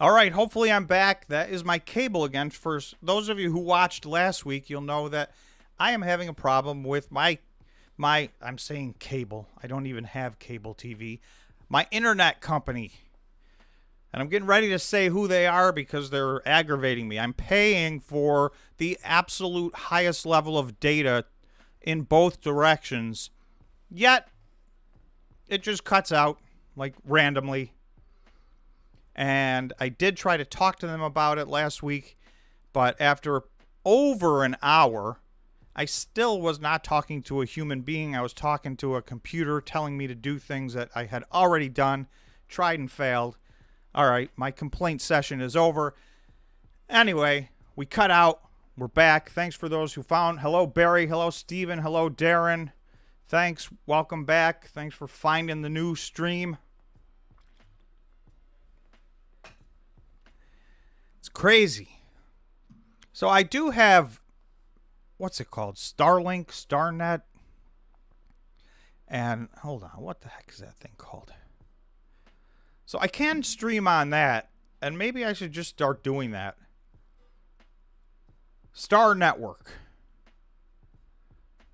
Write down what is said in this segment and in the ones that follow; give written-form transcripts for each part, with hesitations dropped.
All right, hopefully I'm back. That is my cable again. For those of you who watched last week, you'll know that I am having a problem with my I'm saying cable. I don't even have cable TV. My internet company. And I'm getting ready to say who they are because they're aggravating me. I'm paying for the absolute highest level of data in both directions. Yet, it just cuts out, like, randomly. And I did try to talk to them about it last week, but after over an hour, I still was not talking to a human being. I was talking to a computer telling me to do things that I had already done, tried and failed. All right, my complaint session is over. Anyway, we cut out. We're back. Thanks for those who found. Hello, Barry. Hello, Steven. Hello, Darren. Thanks. Welcome back. Thanks for finding the new stream. It's crazy. So I do have, what's it called? Starlink, Starnet. And hold on, what the heck is that thing called? So I can stream on that, and maybe I should just start doing that. Star Network.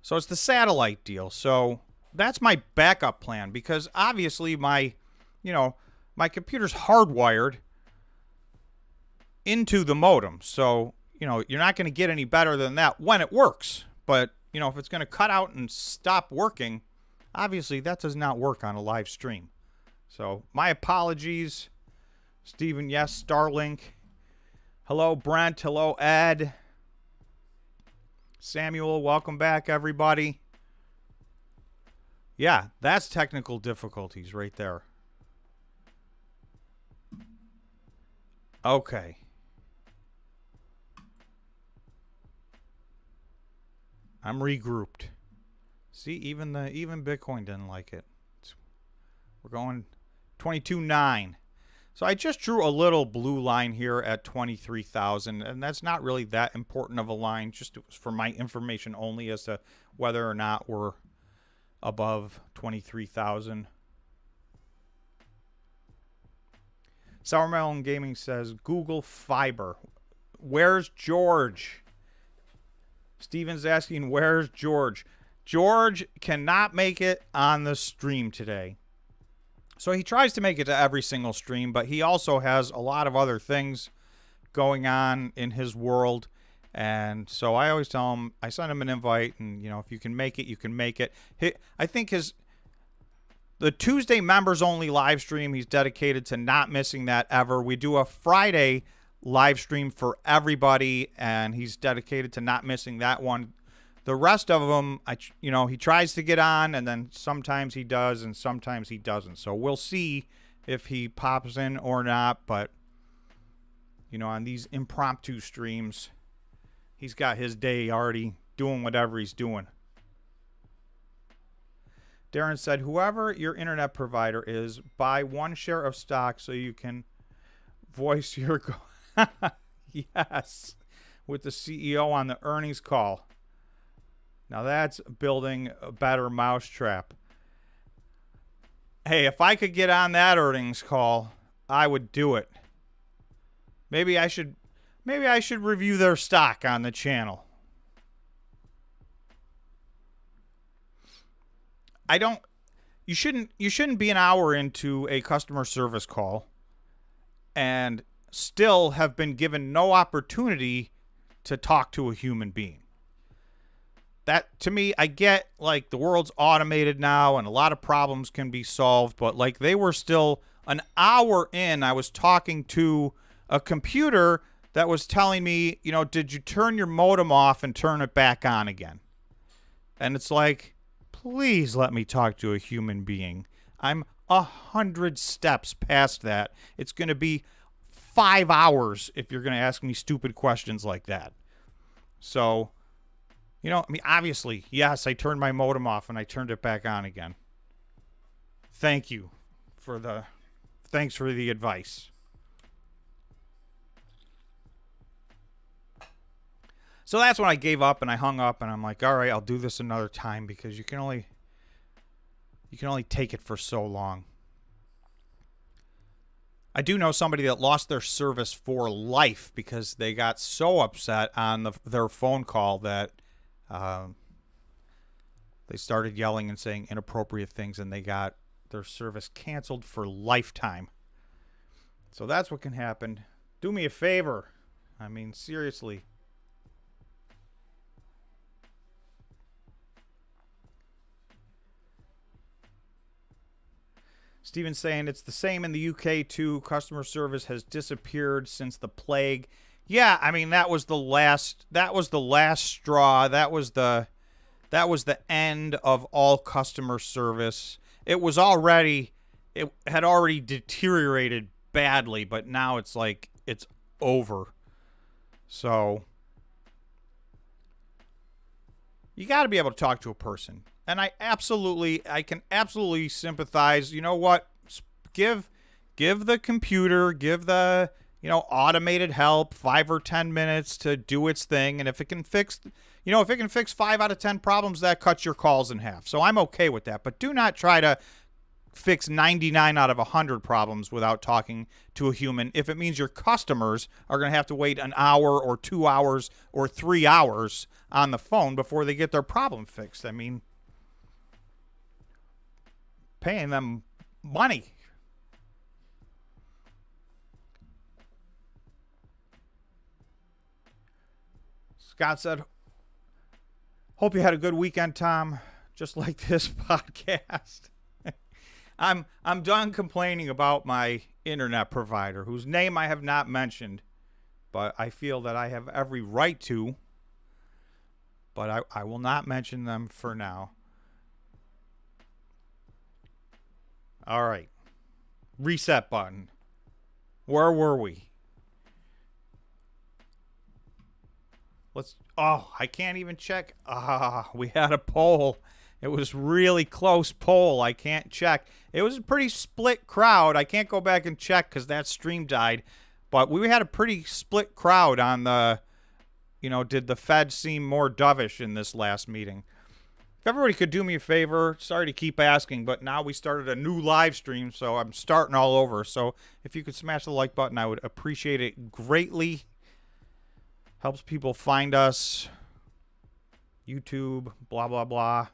So it's the satellite deal. So that's my backup plan because obviously my computer's hardwired into the modem. So, you're not going to get any better than that when it works. But, if it's going to cut out and stop working, obviously that does not work on a live stream. So, my apologies. Steven, yes, Starlink. Hello, Brent. Hello, Ed. Samuel, welcome back, everybody. Yeah, that's technical difficulties right there. Okay. I'm regrouped. See, even Bitcoin didn't like it. We're going 22.9. So I just drew a little blue line here at 23,000, and that's not really that important of a line, just for my information only as to whether or not we're above 23,000. Sourmelon Gaming says, Google Fiber. Where's George? Steven's asking, where's George? George cannot make it on the stream today. So he tries to make it to every single stream, but he also has a lot of other things going on in his world. And so I always tell him, I send him an invite, and, if you can make it, you can make it. I think the Tuesday members only live stream, he's dedicated to not missing that ever. We do a Friday live stream for everybody, and he's dedicated to not missing that one. The rest of them, he tries to get on, and then sometimes he does, and sometimes he doesn't. So we'll see if he pops in or not. But, on these impromptu streams, he's got his day already doing whatever he's doing. Darren said, whoever your internet provider is, buy one share of stock so you can voice your... Yes, with the CEO on the earnings call. Now that's building a better mousetrap. Hey, if I could get on that earnings call, I would do it. Maybe I should review their stock on the channel. You shouldn't be an hour into a customer service call and still have been given no opportunity to talk to a human being. That, to me, I get, like, the world's automated now and a lot of problems can be solved, but, like, they were still an hour in. I was talking to a computer that was telling me, did you turn your modem off and turn it back on again? And it's like, please let me talk to a human being. I'm 100 steps past that. It's going to be 5 hours if you're going to ask me stupid questions like that. So, obviously, yes, I turned my modem off and I turned it back on again. Thanks for the advice. So that's when I gave up and I hung up, and I'm like, all right, I'll do this another time because you can only take it for so long. I do know somebody that lost their service for life because they got so upset on their phone call that they started yelling and saying inappropriate things, and they got their service canceled for lifetime. So that's what can happen. Do me a favor. I mean, seriously. Steven's saying it's the same in the UK too. Customer service has disappeared since the plague. Yeah, I mean that was the last straw. That was the end of all customer service. It had already deteriorated badly, but now it's like it's over. So you got to be able to talk to a person. And I can absolutely sympathize. You know what? Give the computer, give the, automated help 5 or 10 minutes to do its thing. And if it can fix, if it can fix 5 out of 10 problems, that cuts your calls in half. So I'm okay with that. But do not try to fix 99 out of 100 problems without talking to a human if it means your customers are going to have to wait an hour or 2 hours or 3 hours on the phone before they get their problem fixed. I mean, paying them money. Scott said, hope you had a good weekend, Tom, just like this podcast. I'm done complaining about my internet provider, whose name I have not mentioned, but I feel that I have every right to, but I will not mention them for now. All right. Reset button. Where were we? I can't even check. We had a poll. It was really close poll. I can't check. It was a pretty split crowd. I can't go back and check because that stream died. But we had a pretty split crowd on the, did the Fed seem more dovish in this last meeting? If everybody could do me a favor, sorry to keep asking, but now we started a new live stream, so I'm starting all over. So if you could smash the like button, I would appreciate it greatly. Helps people find us. YouTube, blah, blah, blah.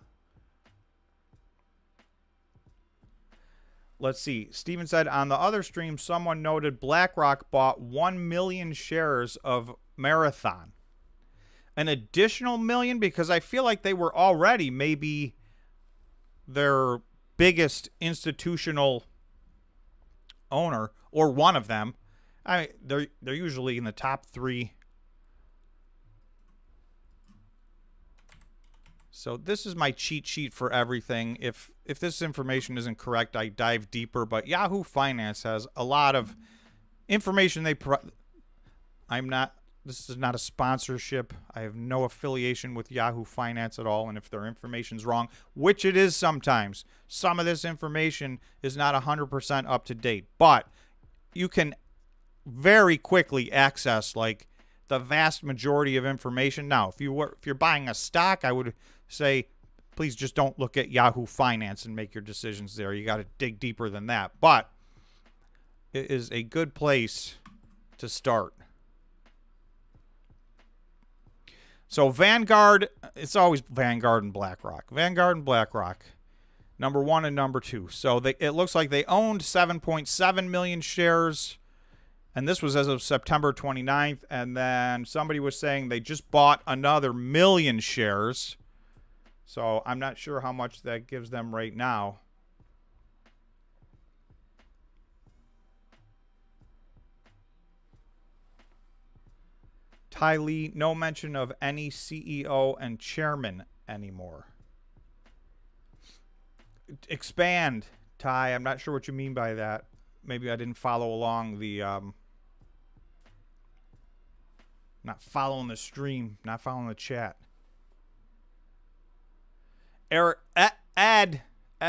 Let's see. Steven said, on the other stream, someone noted BlackRock bought 1 million shares of Marathon. An additional million, because I feel like they were already maybe their biggest institutional owner, or one of them. I mean, they're usually in the top 3. So this is my cheat sheet for everything. If this information isn't correct, I dive deeper. But Yahoo Finance has a lot of information they provide. This is not a sponsorship. I have no affiliation with Yahoo Finance at all. And if their information's wrong, which it is sometimes, some of this information is not 100% up to date. But you can very quickly access like the vast majority of information. Now, if you're buying a stock, I would say please just don't look at Yahoo Finance and make your decisions there. You got to dig deeper than that. But it is a good place to start. So Vanguard, it's always Vanguard and BlackRock. Vanguard and BlackRock, number 1 and number 2. So it looks like they owned 7.7 million shares, and this was as of September 29th. And then somebody was saying they just bought another 1 million shares. So I'm not sure how much that gives them right now. Ty Lee, no mention of any CEO and chairman anymore. Expand, Ty. I'm not sure what you mean by that. Maybe I didn't follow along the... not following the stream. Not following the chat. Eric, Ed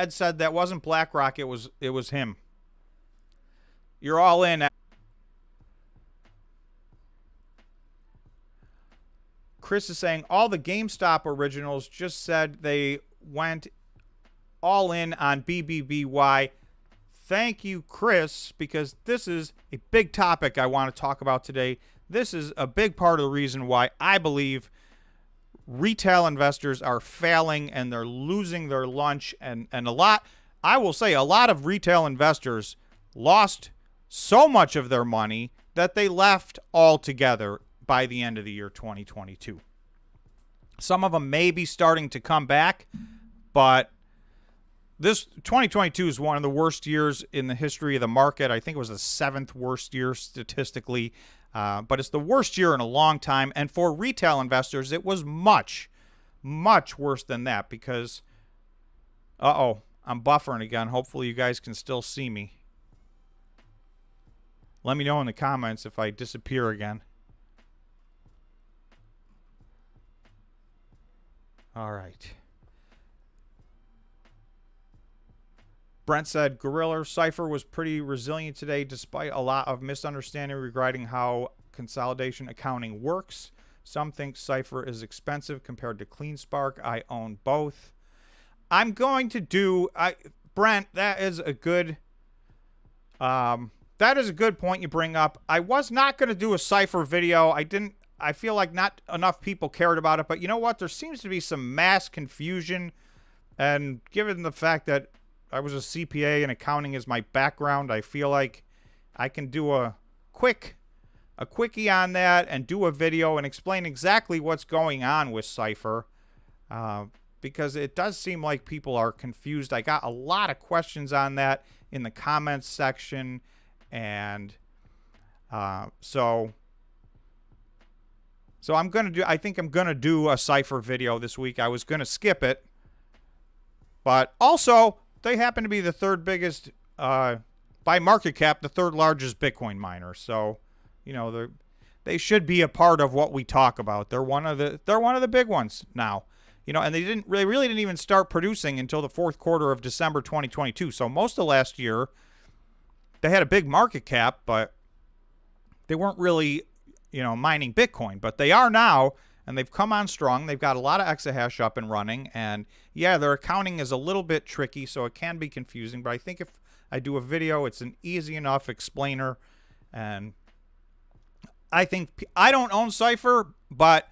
said that wasn't BlackRock. It was him. You're all in, Ed. Chris is saying all the GameStop originals just said they went all in on BBBY. Thank you, Chris, because this is a big topic I want to talk about today. This is a big part of the reason why I believe retail investors are failing and they're losing their lunch. And a lot, I will say, a lot of retail investors lost so much of their money that they left altogether by the end of the year 2022. Some of them may be starting to come back, but this 2022 is one of the worst years in the history of the market. I think it was the 7th worst year statistically, but it's the worst year in a long time. And for retail investors, it was much, much worse than that because, I'm buffering again. Hopefully you guys can still see me. Let me know in the comments if I disappear again. All right. Brent said, Gorilla Cypher was pretty resilient today despite a lot of misunderstanding regarding how consolidation accounting works. Some think Cypher is expensive compared to CleanSpark. I own both. I'm going to do... Brent, that is a good... that is a good point you bring up. I was not going to do a Cypher video. I feel like not enough people cared about it. But you know what? There seems to be some mass confusion. And given the fact that I was a CPA and accounting is my background, I feel like I can do a quickie on that and do a video and explain exactly what's going on with Cypher. Because it does seem like people are confused. I got a lot of questions on that in the comments section. And so I'm going to do, I think I'm going to do a Cypher video this week. I was going to skip it. But also, they happen to be the third biggest, by market cap, the third largest Bitcoin miner. So, you know, they should be a part of what we talk about. They're one of the big ones now. You know, and they really didn't even start producing until the 4th quarter of December 2022. So most of last year, they had a big market cap, but they weren't really, you know, mining Bitcoin. But they are now, and they've come on strong. They've got a lot of exahash up and running. And, yeah, their accounting is a little bit tricky, so it can be confusing. But I think if I do a video, it's an easy enough explainer. And I think I don't own Cypher, but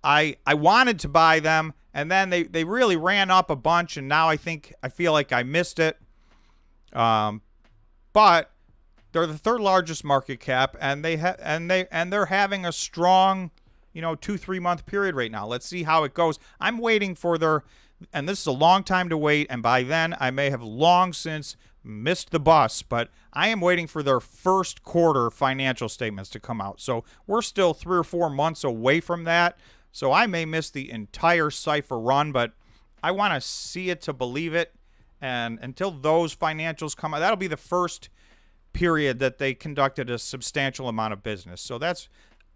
I wanted to buy them. And then they really ran up a bunch, and now I feel like I missed it. But they're the third largest market cap, and they're having a strong, you know, 2-3 month period right now. Let's see how it goes. I'm waiting for and this is a long time to wait, and by then I may have long since missed the bus, but I am waiting for their 1st quarter financial statements to come out. So we're still 3 or 4 months away from that. So I may miss the entire Cypher run, but I want to see it to believe it. And until those financials come out, that'll be the first period that they conducted a substantial amount of business. So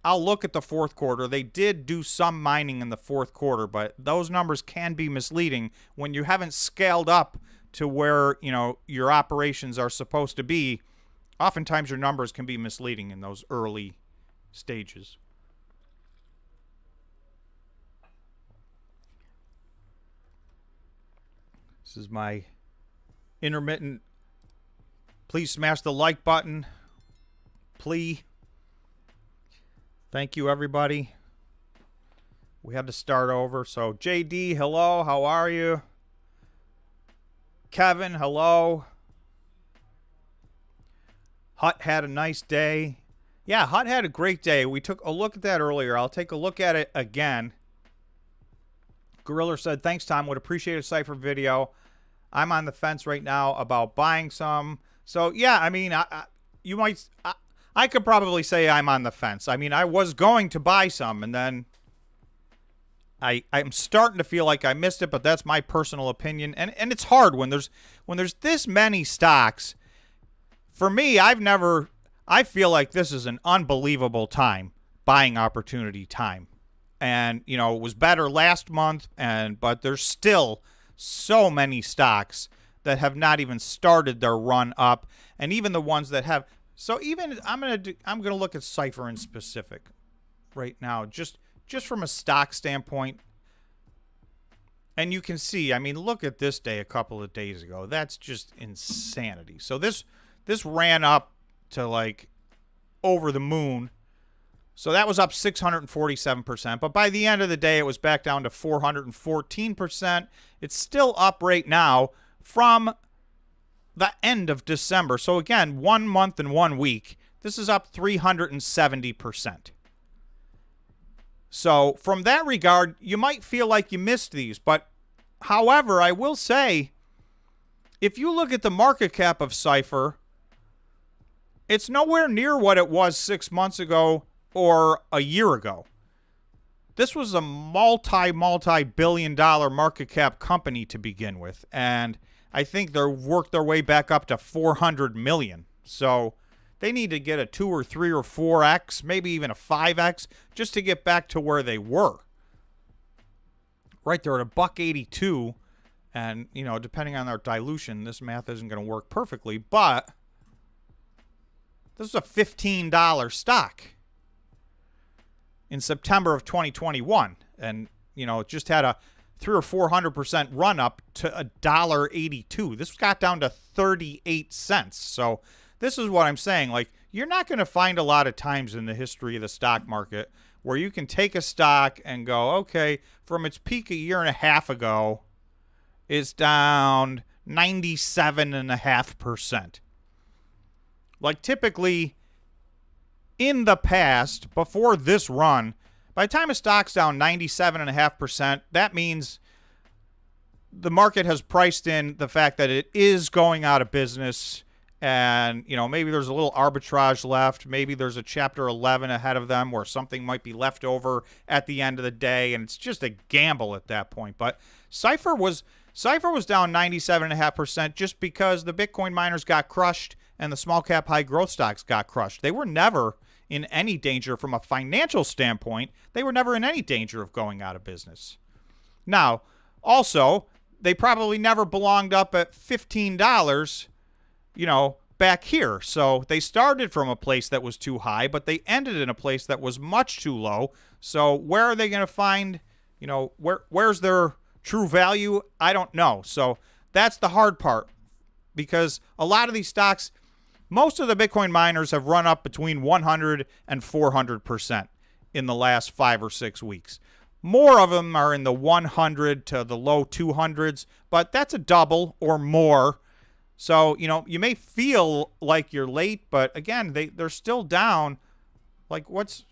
I'll look at the 4th quarter. They did do some mining in the 4th quarter, but those numbers can be misleading when you haven't scaled up to where, you know, your operations are supposed to be. Oftentimes your numbers can be misleading in those early stages. This is my intermittent. Please smash the like button. Please. Thank you, everybody. We had to start over. So, JD, hello. How are you? Kevin, hello. Hut had a nice day. Yeah, Hut had a great day. We took a look at that earlier. I'll take a look at it again. Gorilla said, thanks, Tom. Would appreciate a Cypher video. I'm on the fence right now about buying some. So, yeah, I mean, I could probably say I'm on the fence. I mean, I was going to buy some, and then I'm starting to feel like I missed it, but that's my personal opinion. And it's hard when there's this many stocks. For me, I feel like this is an unbelievable time, buying opportunity time. And, you know, it was better last month, but there's still so many stocks that have not even started their run up, and even the ones that have. So even I'm gonna look at Cypher in specific right now, just from a stock standpoint. And you can see, I mean, look at this day a couple of days ago. That's just insanity. So this ran up to like over the moon. So that was up 647%. But by the end of the day, it was back down to 414%. It's still up right now from the end of December. So again, 1 month and 1 week, this is up 370%. So from that regard, you might feel like you missed these. But however, I will say, if you look at the market cap of Cipher, it's nowhere near what it was 6 months ago or a year ago. This was a multi-billion dollar market cap company to begin with. And I think they've worked their way back up to 400 million. So they need to get a 2 or 3 or 4x, maybe even a 5x, just to get back to where they were. Right there at $1.82, and you know, depending on our dilution, this math isn't going to work perfectly, but this is a $15 stock in September of 2021, and you know, it just had a 300 or 400% run up to $1.82. This got down to 38 cents. So this is what I'm saying. Like, you're not going to find a lot of times in the history of the stock market where you can take a stock and go, okay, from its peak a year and a half ago, it's down 97.5%. Like, typically, in the past, before this run, by the time a stock's down 97.5%, that means the market has priced in the fact that it is going out of business. And, you know, maybe there's a little arbitrage left. Maybe there's a Chapter 11 ahead of them where something might be left over at the end of the day. And it's just a gamble at that point. But Cipher was down 97.5% just because the Bitcoin miners got crushed and the small cap high growth stocks got crushed. They were never in any danger from a financial standpoint. They were never in any danger of going out of business. Now, also, they probably never belonged up at $15, you know, back here. So they started from a place that was too high, but they ended in a place that was much too low. So where are they going to find, you know, where's their true value? I don't know. So that's the hard part, because a lot of these stocks, most of the Bitcoin miners have run up between 100 and 400% in the last 5 or 6 weeks. More of them are in the 100 to the low 200s, but that's a double or more. So, you know, you may feel like you're late, but again, they're still down. Like, what's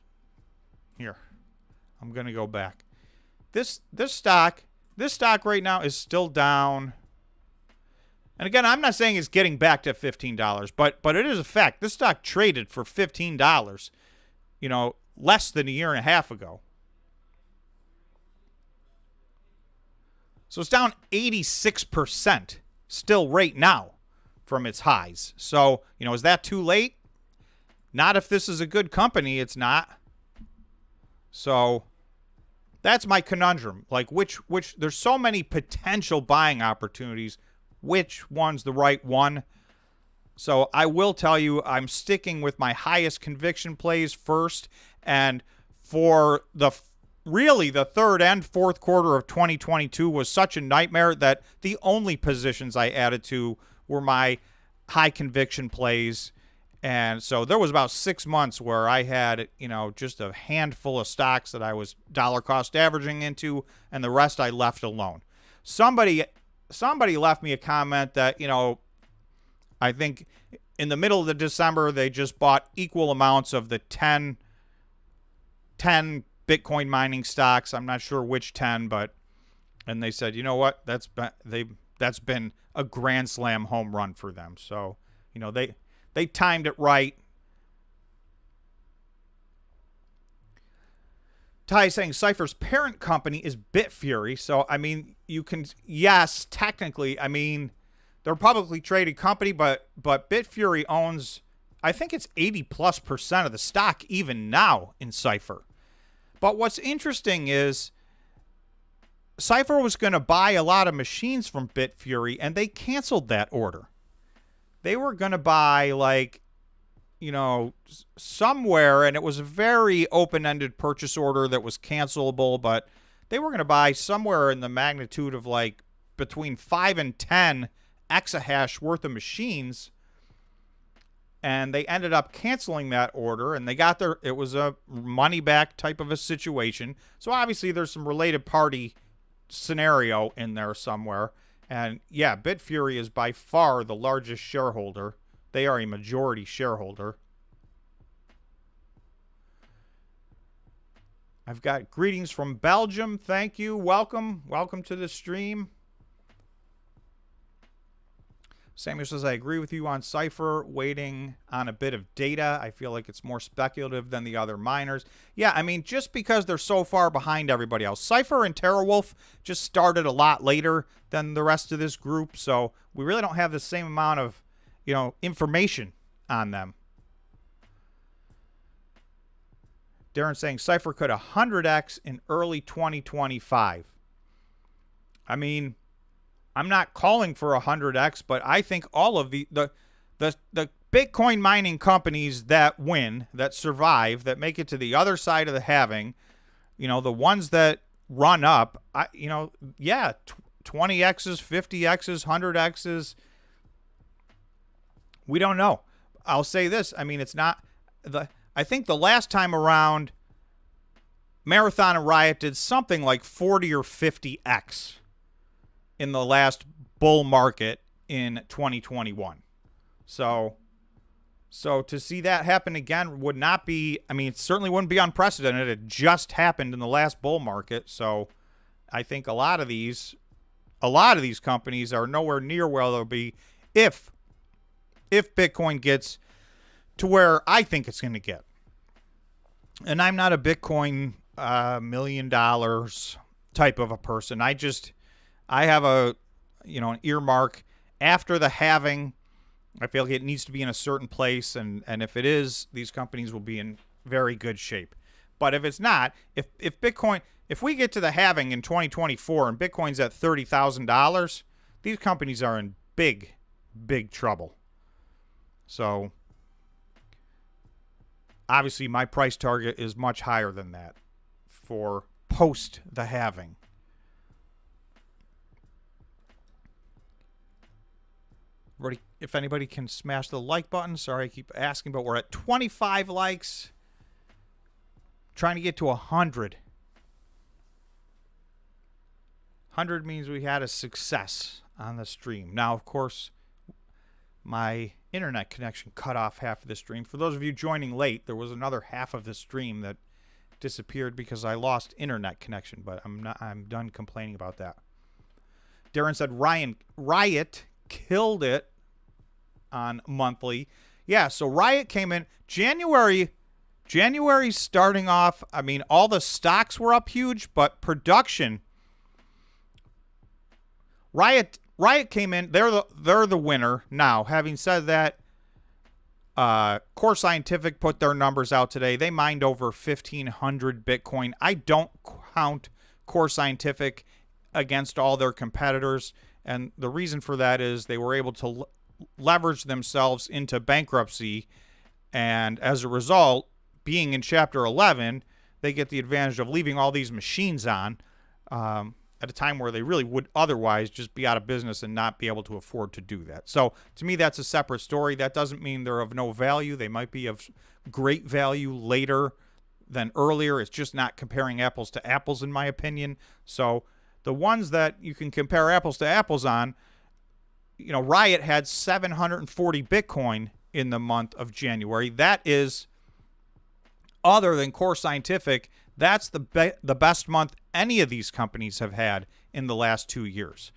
here? I'm going to go back. This stock right now is still down. And again, I'm not saying it's getting back to $15, but it is a fact. This stock traded for $15, you know, less than a year and a half ago. So it's down 86% still right now from its highs. So, you know, is that too late? Not if this is a good company, it's not. So that's my conundrum. Like, which there's so many potential buying opportunities. Which one's the right one? So I will tell you, I'm sticking with my highest conviction plays first. And for really the third and fourth quarter of 2022 was such a nightmare that the only positions I added to were my high conviction plays. And so there was about 6 months where I had, you know, just a handful of stocks that I was dollar cost averaging into, and the rest I left alone. Somebody left me a comment that, you know, I think in the middle of the December, they just bought equal amounts of the 10 Bitcoin mining stocks. I'm not sure which 10, and they said, you know what, that's been a grand slam home run for them. So, you know, they timed it right. Ty is saying Cipher's parent company is Bitfury. So, I mean, you can, yes, technically, I mean, they're a publicly traded company, but Bitfury owns, I think it's 80+% of the stock even now in Cipher. But what's interesting is Cipher was going to buy a lot of machines from Bitfury, and they canceled that order. They were going to buy, like, you know, somewhere, and it was a very open-ended purchase order that was cancelable, but they were going to buy somewhere in the magnitude of like between 5 and 10 exahash worth of machines, and they ended up canceling that order, and they got their, it was a money back type of a situation. So obviously there's some related party scenario in there somewhere. And yeah, Bitfury is by far the largest shareholder. They are a majority shareholder. I've got greetings from Belgium. Thank you. Welcome. Welcome to the stream. Samuel says, I agree with you on Cypher, waiting on a bit of data. I feel like it's more speculative than the other miners. Yeah, I mean, just because they're so far behind everybody else. Cypher and TeraWolf just started a lot later than the rest of this group, so we really don't have the same amount of, information on them. Darren saying Cypher could 100x in early 2025. I mean, I'm not calling for 100x, but I think all of the Bitcoin mining companies that win, that survive, that make it to the other side of the halving, the ones that run up, 20x's, 50x's, 100x's, we don't know. I'll say this. I mean, it's not I think the last time around, Marathon and Riot did something like 40 or 50x in the last bull market in 2021. So to see that happen again would not be, I mean, it certainly wouldn't be unprecedented. It just happened in the last bull market. So I think a lot of these companies are nowhere near where they'll be if Bitcoin gets to where I think it's going to get. And I'm not a Bitcoin $1 million type of a person. I have an earmark after the halving. I feel like it needs to be in a certain place, and if it is, these companies will be in very good shape. But if it's not, if we get to the halving in 2024 and Bitcoin's at $30,000, these companies are in big trouble. So obviously my price target is much higher than that for post the halving. If anybody can smash the like button. Sorry, I keep asking, but we're at 25 likes. Trying to get to 100. 100 means we had a success on the stream. Now, of course, my internet connection cut off half of the stream. For those of you joining late, there was another half of the stream that disappeared because I lost internet connection, but I'm done complaining about that. Darren said Riot killed it on monthly. Yeah, so Riot came in January starting off. I mean, all the stocks were up huge, but production, Riot came in. They're the winner now. Having said that, Core Scientific put their numbers out today. They mined over 1,500 Bitcoin. I don't count Core Scientific against all their competitors, and the reason for that is they were able to leverage themselves into bankruptcy, and as a result, being in Chapter 11, they get the advantage of leaving all these machines on at a time where they really would otherwise just be out of business and not be able to afford to do that. So to me, that's a separate story. That doesn't mean they're of no value. They might be of great value later than earlier. It's just not comparing apples to apples, in my opinion. So the ones that you can compare apples to apples on, Riot had 740 Bitcoin in the month of January. That is, other than Core Scientific, that's the best month any of these companies have had in the last 2 years.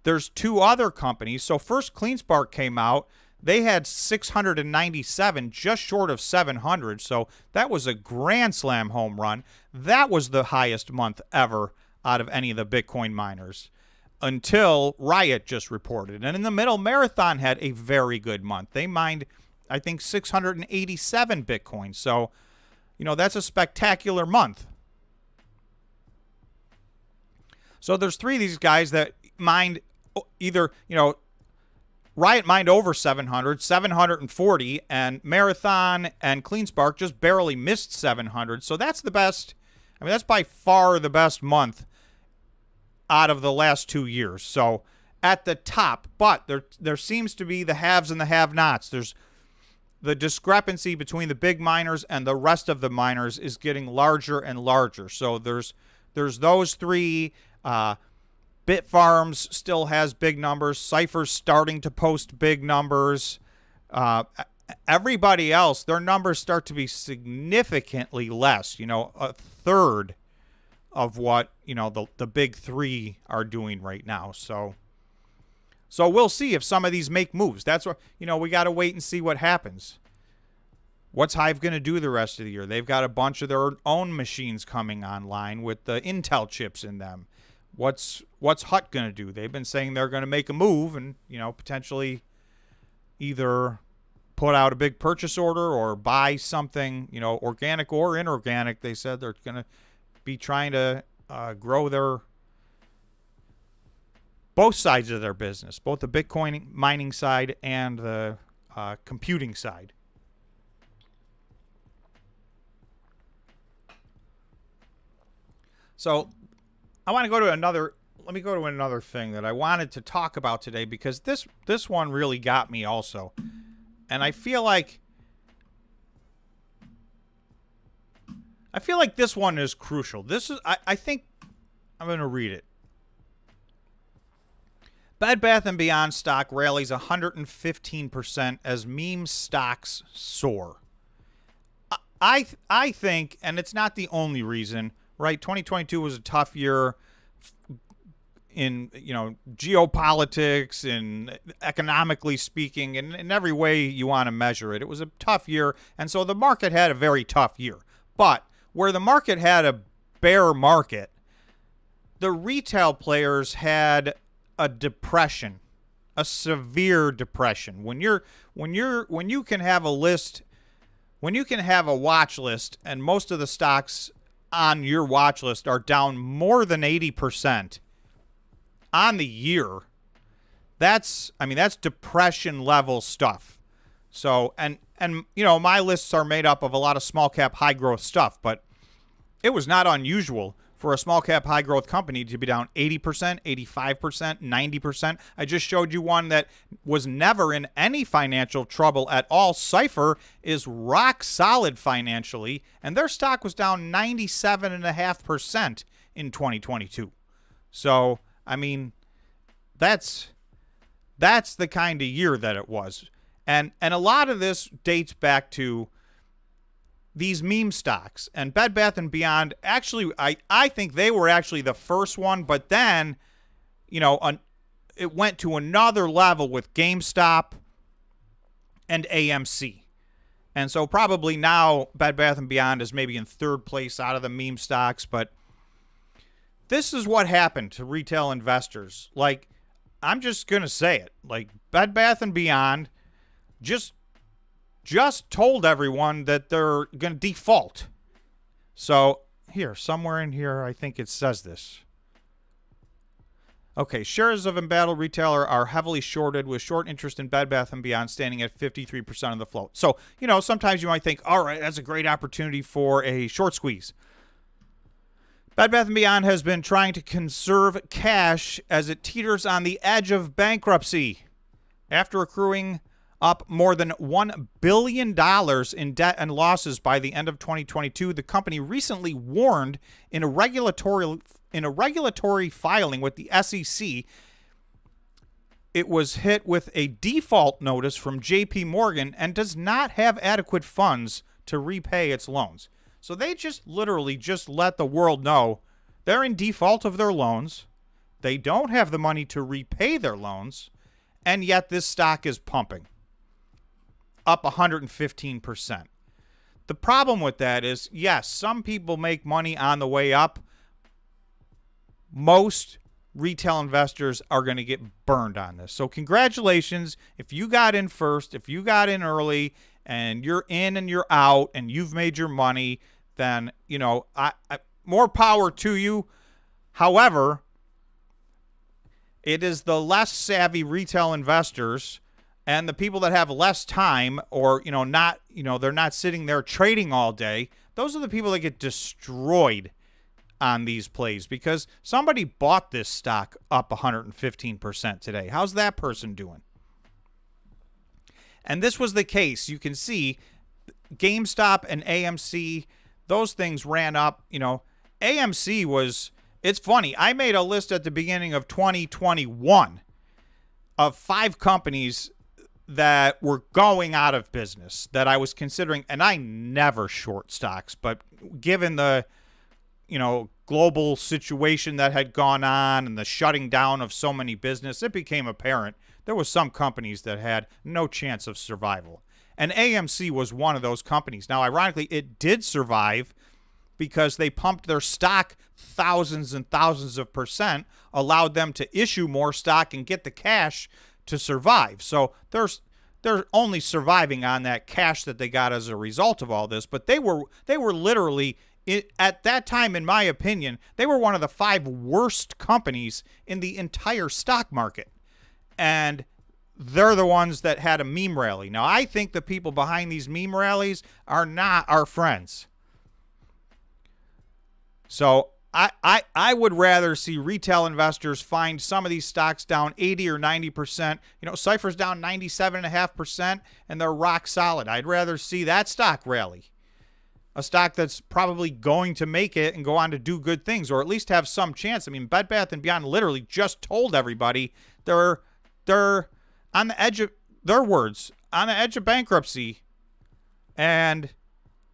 There's two other companies. So first, Cleanspark came out. They had 697, just short of 700. So that was a grand slam home run. That was the highest month ever out of any of the Bitcoin miners until Riot just reported. And in the middle, Marathon had a very good month. They mined, I think, 687 Bitcoin. So, that's a spectacular month. So there's three of these guys that mined either, Riot mined over 700, 740, and Marathon and Cleanspark just barely missed 700. So that's the best I mean, that's by far the best month out of the last 2 years. So at the top, but there seems to be the haves and the have-nots. There's the discrepancy between the big miners and the rest of the miners is getting larger and larger. So there's those three. Bitfarms still has big numbers. Cypher's starting to post big numbers. Everybody else, their numbers start to be significantly less. A third of what the big three are doing right now. So we'll see if some of these make moves. That's what we got to wait and see what happens. What's Hive going to do the rest of the year? They've got a bunch of their own machines coming online with the Intel chips in them. What's Hut going to do? They've been saying they're going to make a move and potentially either put out a big purchase order or buy something organic or inorganic. They said they're going to be trying to grow their both sides of their business, both the Bitcoin mining side and the computing side. So I want to go to let me go to another thing that I wanted to talk about today, because this one really got me also. And I feel like this one is crucial. I think I'm going to read it. Bed Bath & Beyond stock rallies 115% as meme stocks soar. I think, and it's not the only reason, right? 2022 was a tough year in geopolitics and economically speaking, and in every way you want to measure it. It was a tough year, and so the market had a very tough year. But where the market had a bear market, the retail players had a depression, a severe depression. When you can have a list, when you can have a watch list, and most of the stocks on your watch list are down more than 80% on the year, that's depression level stuff. So and my lists are made up of a lot of small cap high growth stuff, but it was not unusual for a small cap high growth company to be down 80%, 85%, 90%. I just showed you one that was never in any financial trouble at all. Cypher is rock solid financially, and their stock was down 97.5% in 2022. So, I mean, that's the kind of year that it was. And a lot of this dates back to these meme stocks. And Bed Bath & Beyond, actually, I think they were actually the first one, but then, it went to another level with GameStop and AMC. And so probably now Bed Bath & Beyond is maybe in third place out of the meme stocks, but this is what happened to retail investors. Like, I'm just going to say it. Like, Bed Bath & Beyond just told everyone that they're going to default. So here, somewhere in here, I think it says this. Okay, shares of embattled retailer are heavily shorted, with short interest in Bed Bath & Beyond standing at 53% of the float. So, sometimes you might think, all right, that's a great opportunity for a short squeeze. Bed Bath & Beyond has been trying to conserve cash as it teeters on the edge of bankruptcy. After accruing up more than $1 billion in debt and losses by the end of 2022, the company recently warned in a regulatory filing with the SEC it was hit with a default notice from JP Morgan and does not have adequate funds to repay its loans. So they just literally just let the world know they're in default of their loans. They don't have the money to repay their loans, and yet this stock is pumping up 115%. The problem with that is, yes, some people make money on the way up. Most retail investors are going to get burned on this. So congratulations. If you got in first, if you got in early, and you're in and you're out and you've made your money, then, I more power to you. However, it is the less savvy retail investors and the people that have less time, or, they're not sitting there trading all day. Those are the people that get destroyed on these plays because somebody bought this stock up 115% today. How's that person doing? And this was the case. You can see GameStop and AMC, those things ran up. You know, AMC was, it's funny. I made a list at the beginning of 2021 of 5 companies that were going out of business that I was considering, and I never short stocks, but given the, you know, global situation that had gone on and the shutting down of so many businesses, it became apparent there was some companies that had no chance of survival. And AMC was one of those companies. Now, ironically, it did survive because they pumped their stock thousands and thousands of %, allowed them to issue more stock and get the cash to survive. So they're only surviving on that cash that they got as a result of all this. But they were literally, at that time, in my opinion, they were one of the 5 worst companies in the entire stock market. And they're the ones that had a meme rally. Now, I think the people behind these meme rallies are not our friends. So I would rather see retail investors find some of these stocks down 80 or 90%. You know, Cypher's down 97.5%, and they're rock solid. I'd rather see that stock rally. A stock that's probably going to make it and go on to do good things, or at least have some chance. I mean, Bed Bath & Beyond literally just told everybody they're on the edge of, their words, on the edge of bankruptcy, and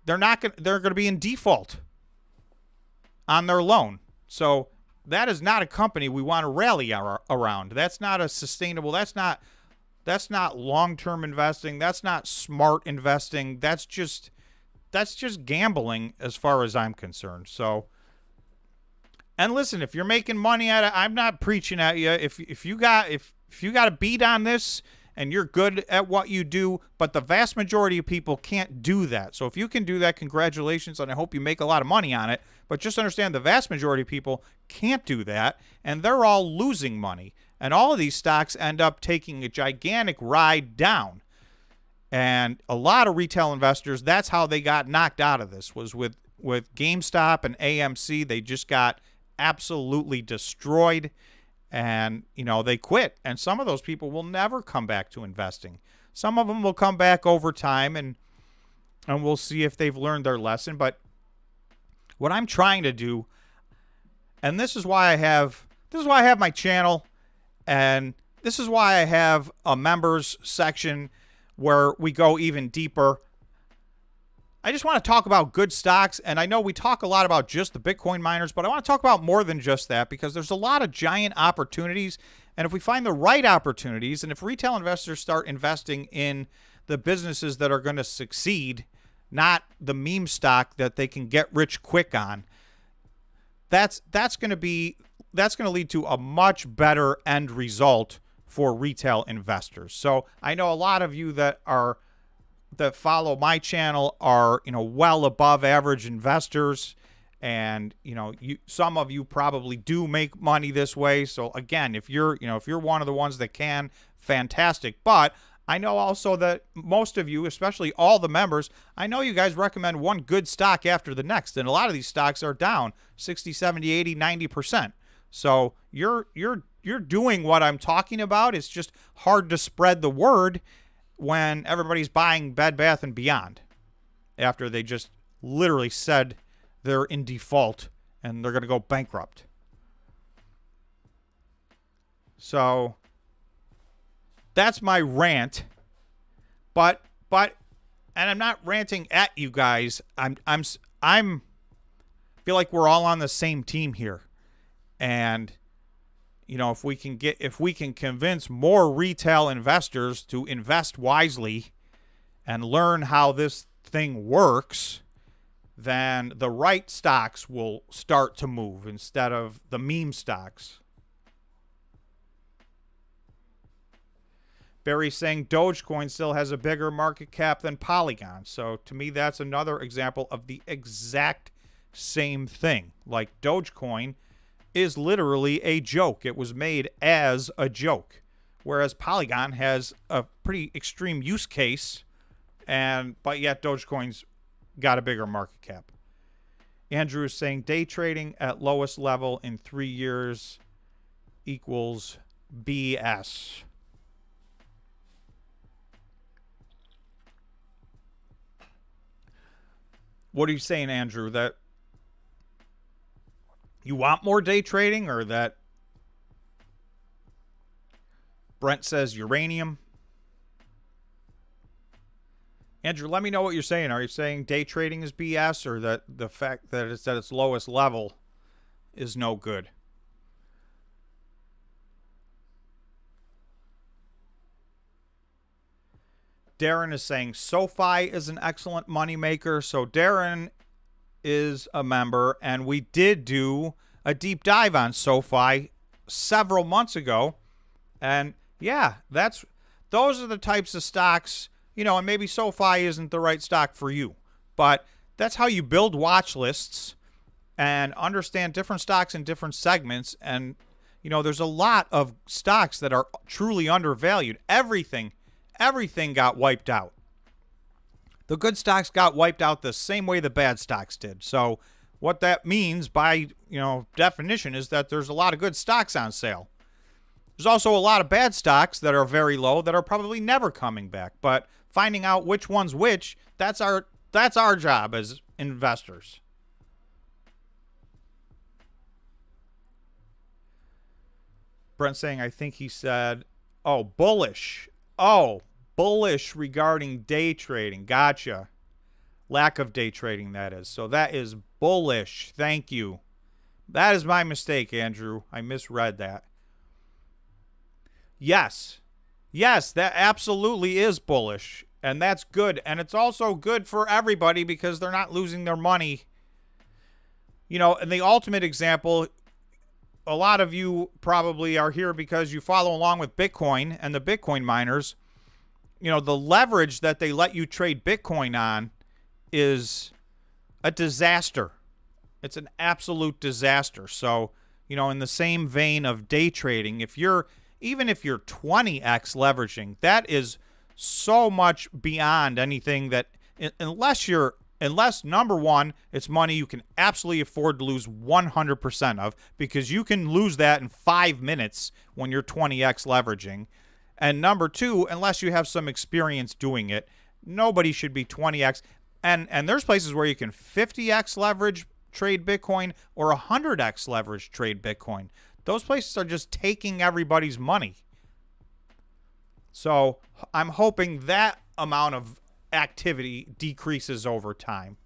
they're going to be in default on their loan. So that is not a company we want to rally around. That's not a sustainable, that's not long-term investing. That's not smart investing. That's just gambling as far as I'm concerned. So, and listen, if you're making money at it, I'm not preaching at you. If you got a beat on this and you're good at what you do, but the vast majority of people can't do that. So if you can do that, congratulations, and I hope you make a lot of money on it. But just understand the vast majority of people can't do that, and they're all losing money. And all of these stocks end up taking a gigantic ride down. And a lot of retail investors, that's how they got knocked out of this, was with GameStop and AMC. They just got absolutely destroyed. And, you know, they quit. And some of those people will never come back to investing. Some of them will come back over time, and we'll see if they've learned their lesson. But what I'm trying to do, and this is why I have my channel, and this is why I have a members section where we go even deeper. I just want to talk about good stocks, and I know we talk a lot about just the Bitcoin miners, but I want to talk about more than just that, because there's a lot of giant opportunities, and if we find the right opportunities, and if retail investors start investing in the businesses that are going to succeed, not the meme stock that they can get rich quick on, that's going to lead to a much better end result for retail investors. So I know a lot of you that follow my channel are, you know, well above average investors, and, you know, some of you probably do make money this way. So again, if you're one of the ones that can, fantastic. But I know also that most of you, especially all the members, I know you guys recommend one good stock after the next, and a lot of these stocks are down 60, 70, 80, 90%. So you're doing what I'm talking about. It's just hard to spread the word when everybody's buying Bed Bath & Beyond after they just literally said they're in default and they're going to go bankrupt. So that's my rant. But and I'm not ranting at you guys. I'm feel like we're all on the same team here. And you know, if we can convince more retail investors to invest wisely and learn how this thing works, then the right stocks will start to move instead of the meme stocks. Barry's saying Dogecoin still has a bigger market cap than Polygon. So to me, that's another example of the exact same thing. Like, Dogecoin is literally a joke. It was made as a joke, whereas Polygon has a pretty extreme use case, but yet Dogecoin's got a bigger market cap. Andrew is saying day trading at lowest level in 3 years equals BS. What are you saying, Andrew? That you want more day trading, or that Brent says uranium? Andrew, let me know what you're saying. Are you saying day trading is BS, or that the fact that it's at its lowest level is no good? Darren is saying SoFi is an excellent moneymaker. So Darren is a member, and we did do a deep dive on SoFi several months ago. And yeah, those are the types of stocks, you know, and maybe SoFi isn't the right stock for you, but that's how you build watch lists and understand different stocks in different segments. And, you know, there's a lot of stocks that are truly undervalued. Everything got wiped out. The good stocks got wiped out the same way the bad stocks did. So what that means by, definition is that there's a lot of good stocks on sale. There's also a lot of bad stocks that are very low that are probably never coming back. But finding out which one's which, that's our job as investors. Brent saying, I think he said, bullish. Bullish regarding day trading. Gotcha. Lack of day trading, that is. So that is bullish. Thank you. That is my mistake, Andrew. I misread that. Yes, that absolutely is bullish. And that's good. And it's also good for everybody because they're not losing their money. You know, and the ultimate example, a lot of you probably are here because you follow along with Bitcoin and the Bitcoin miners. You know, the leverage that they let you trade Bitcoin on is a disaster. It's an absolute disaster. So, you know, in the same vein of day trading, even if you're 20x leveraging, that is so much beyond anything that, unless number one, it's money you can absolutely afford to lose 100% of, because you can lose that in 5 minutes when you're 20x leveraging. And number two, unless you have some experience doing it, nobody should be 20x. And there's places where you can 50x leverage trade Bitcoin or 100x leverage trade Bitcoin. Those places are just taking everybody's money. So I'm hoping that amount of activity decreases over time.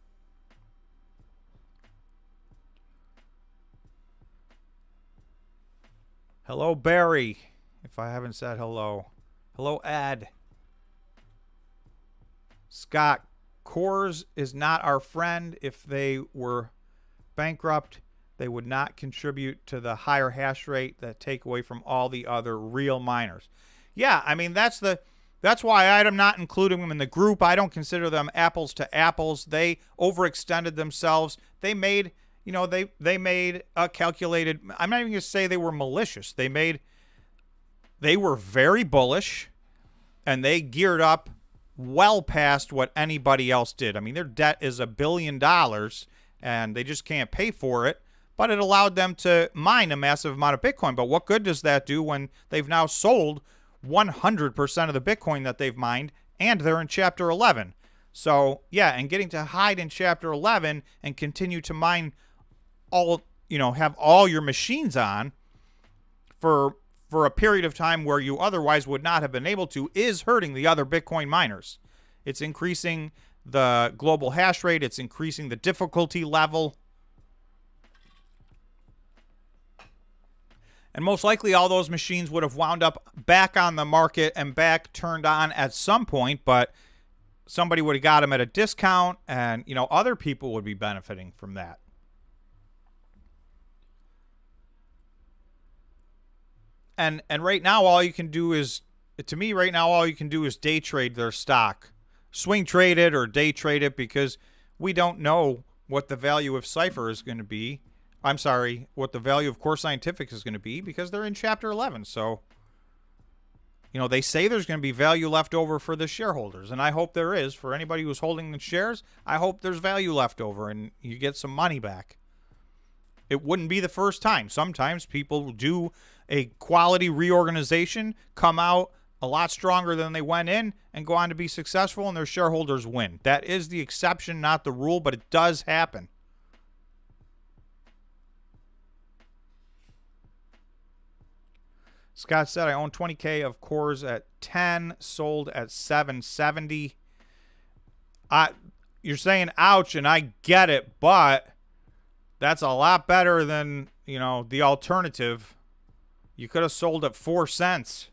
Hello, Barry. If I haven't said hello. Hello, Ed. Scott, Coors is not our friend. If they were bankrupt, they would not contribute to the higher hash rate that take away from all the other real miners. Yeah, I mean, that's why I'm not including them in the group. I don't consider them apples to apples. They overextended themselves. They made, they made a calculated, I'm not even going to say they were malicious. They were very bullish, and they geared up well past what anybody else did. I mean, their debt is $1 billion, and they just can't pay for it. But it allowed them to mine a massive amount of Bitcoin. But what good does that do when they've now sold 100% of the Bitcoin that they've mined, and they're in Chapter 11? So, yeah, and getting to hide in Chapter 11 and continue to mine have all your machines on for a period of time where you otherwise would not have been able to is hurting the other Bitcoin miners. It's increasing the global hash rate. It's increasing the difficulty level. And most likely all those machines would have wound up back on the market and back turned on at some point, but somebody would have got them at a discount, and, other people would be benefiting from that. And right now, all you can do is day trade their stock. Swing trade it or day trade it, because we don't know what the value of Cypher is going to be. I'm sorry, what the value of Core Scientific is going to be, because they're in Chapter 11. So, they say there's going to be value left over for the shareholders, and I hope there is. For anybody who's holding the shares, I hope there's value left over and you get some money back. It wouldn't be the first time. Sometimes people do a quality reorganization, come out a lot stronger than they went in, and go on to be successful, and their shareholders win. That is the exception, not the rule, but it does happen. Scott said, I own 20K of cores at 10, sold at 770. You're saying ouch, and I get it, but that's a lot better than, the alternative. You could have sold at 4 cents.